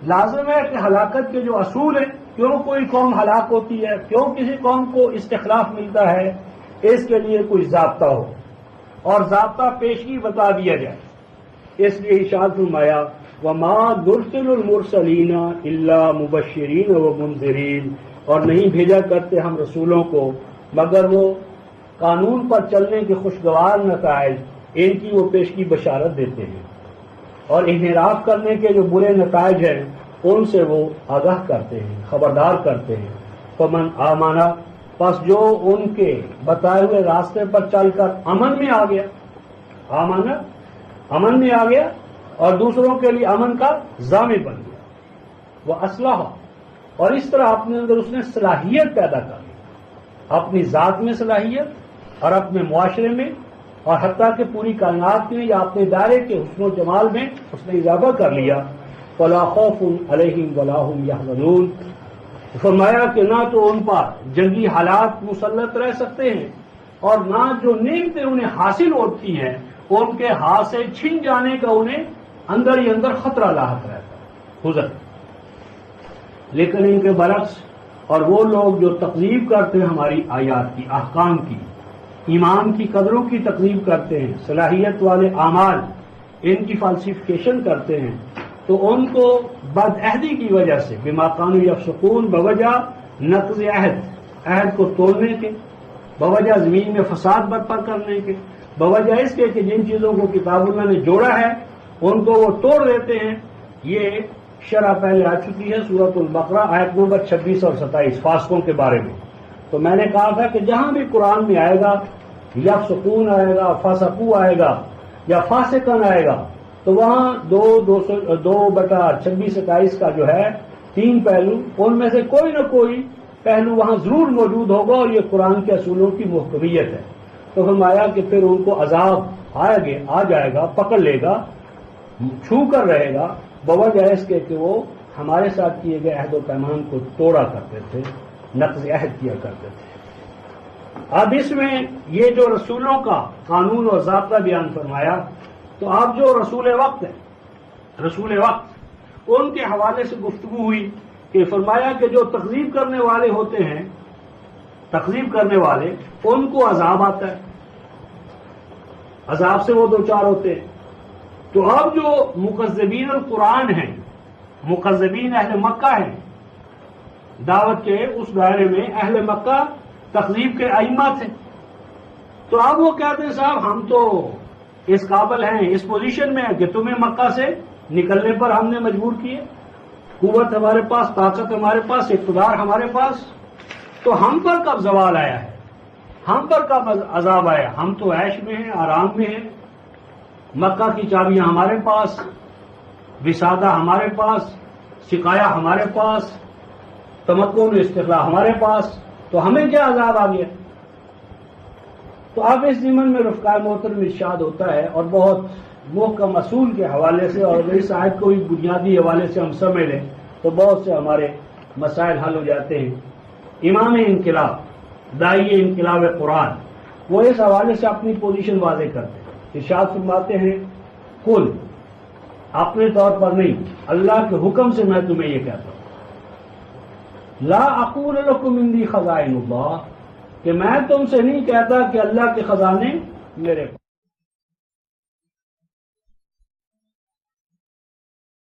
A: لازم ہے کہ ہلاکت کے جو اصول ہیں، کیوں کوئی قوم ہلاک ہوتی ہے، کیوں کسی قوم کو استخلاف ملتا ہے، اس کے لیے کوئی ضابطہ ہو اور ضابطہ پیشگی بتا دیا جائے۔ اس لیے ارشاد فرمایا وَمَا نُرْسِلُ الْمُرْسَلِينَ إِلَّا مُبَشِّرِينَ وَمُنذِرِينَ، اور نہیں بھیجا کرتے ہم رسولوں کو مگر وہ قانون پر چلنے کے خوشگوار نتائج ان کی وہ پیشگی بشارت دیتے ہیں، اور انحراف کرنے کے جو برے نتائج ہیں ان سے وہ آگاہ کرتے ہیں، خبردار کرتے ہیں۔ فمن آمنا، پس جو ان کے بتائے ہوئے راستے پر چل کر امن میں آ گیا، آمنا امن میں آ گیا اور دوسروں کے لیے امن کا ضامن بن گیا، وہ اصلاح، اور اس طرح اپنے اندر اس نے صلاحیت پیدا کر لی، اپنی ذات میں صلاحیت اور اپنے معاشرے میں، اور حتیٰ کہ پوری کائنات میں یا اپنے دائرے کے حسن و جمال میں اس نے اضافہ کر لیا۔ فَلَا خَوْفٌ عَلَيْهِمْ وَلَا هُمْ يَحْزَنُونَ، فرمایا کہ نہ تو ان پر جنگی حالات مسلط رہ سکتے ہیں اور نہ جو نعمتیں انہیں حاصل ہوتی ہیں ان کے ہاتھ سے چھن جانے کا انہیں اندر ہی اندر خطرہ لاحق رہتا ہے، حزن۔ لیکن ان کے برعکس اور وہ لوگ جو تکذیب کرتے ہیں ہماری آیات کی، احکام کی، ایمان کی قدروں کی تکذیب کرتے ہیں، صلاحیت والے اعمال ان کی فالسیفیکیشن کرتے ہیں، تو ان کو بد عہدی کی وجہ سے بما کانوا یفسقون، بوجہ نقض عہد کو توڑنے کے، بوجہ زمین میں فساد برپا کرنے کے، بوجہ اس کے کہ جن چیزوں کو کتاب اللہ نے جوڑا ہے ان کو وہ توڑ دیتے ہیں. یہ شرح پہلے آ چکی ہے سورۃ البقرہ آیت نمبر 26 اور 27 فاسقوں کے بارے میں. تو میں نے کہا تھا کہ جہاں بھی قرآن میں آئے گا یفسقون آئے گا، فاسقو آئے گا یا فاسقن آئے گا، تو وہاں 2/26-27 کا جو ہے 3 پہلو، ان میں سے کوئی نہ کوئی پہلو وہاں ضرور موجود ہوگا، اور یہ قرآن کے اصولوں کی محکمیت ہے. تو فرمایا کہ پھر ان کو عذاب آ جائے گا، پکڑ لے گا، چھو کر رہے گا، بوجہ اس کے کہ وہ ہمارے ساتھ کیے گئے عہد و پیمان کو توڑا کرتے تھے، نقض عہد کیا کرتے تھے. اب اس میں یہ جو رسولوں کا قانون اور ضابطہ بیان فرمایا، تو اب جو رسول وقت ہے، رسول وقت، ان کے حوالے سے گفتگو ہوئی کہ فرمایا کہ جو تکذیب کرنے والے ہوتے ہیں، تکذیب کرنے والے، ان کو عذاب آتا ہے، عذاب سے وہ دوچار ہوتے ہیں. تو اب جو مکذبین القرآن ہیں، مکذبین اہل مکہ ہیں، دعوت کے اس دائرے میں اہل مکہ تکذیب کے ائمہ تھے. تو اب وہ کہتے ہیں صاحب ہم تو اس قابل ہیں، اس پوزیشن میں ہیں کہ تمہیں مکہ سے نکلنے پر ہم نے مجبور کیے، قوت ہمارے پاس، طاقت ہمارے پاس، اقتدار ہمارے پاس، تو ہم پر کب زوال آیا ہے، ہم پر کب عذاب آیا؟ ہم تو عیش میں ہیں، آرام میں ہیں، مکہ کی چابیاں ہمارے پاس، وسادہ ہمارے پاس، سقایا ہمارے پاس، تمکن استقلال ہمارے پاس، تو ہمیں کیا عذاب آ گیا؟ تو اب اس ضمن میں رفقائے محترم ارشاد ہوتا ہے، اور بہت محکم اصول کے حوالے سے، اور اس آیت کو بنیادی حوالے سے ہم سمجھ لیں تو بہت سے ہمارے مسائل حل ہو جاتے ہیں. امام انقلاب، داعی انقلاب قرآن، وہ اس حوالے سے اپنی پوزیشن واضح کرتے ہیں. ارشاد فرماتے ہیں کل، اپنے طور پر نہیں، اللہ کے حکم سے میں تمہیں یہ کہتا ہوں، لا اقول لکم عندی خزائن اللہ، کہ میں تم سے نہیں کہتا کہ اللہ کے خزانے میرے پاس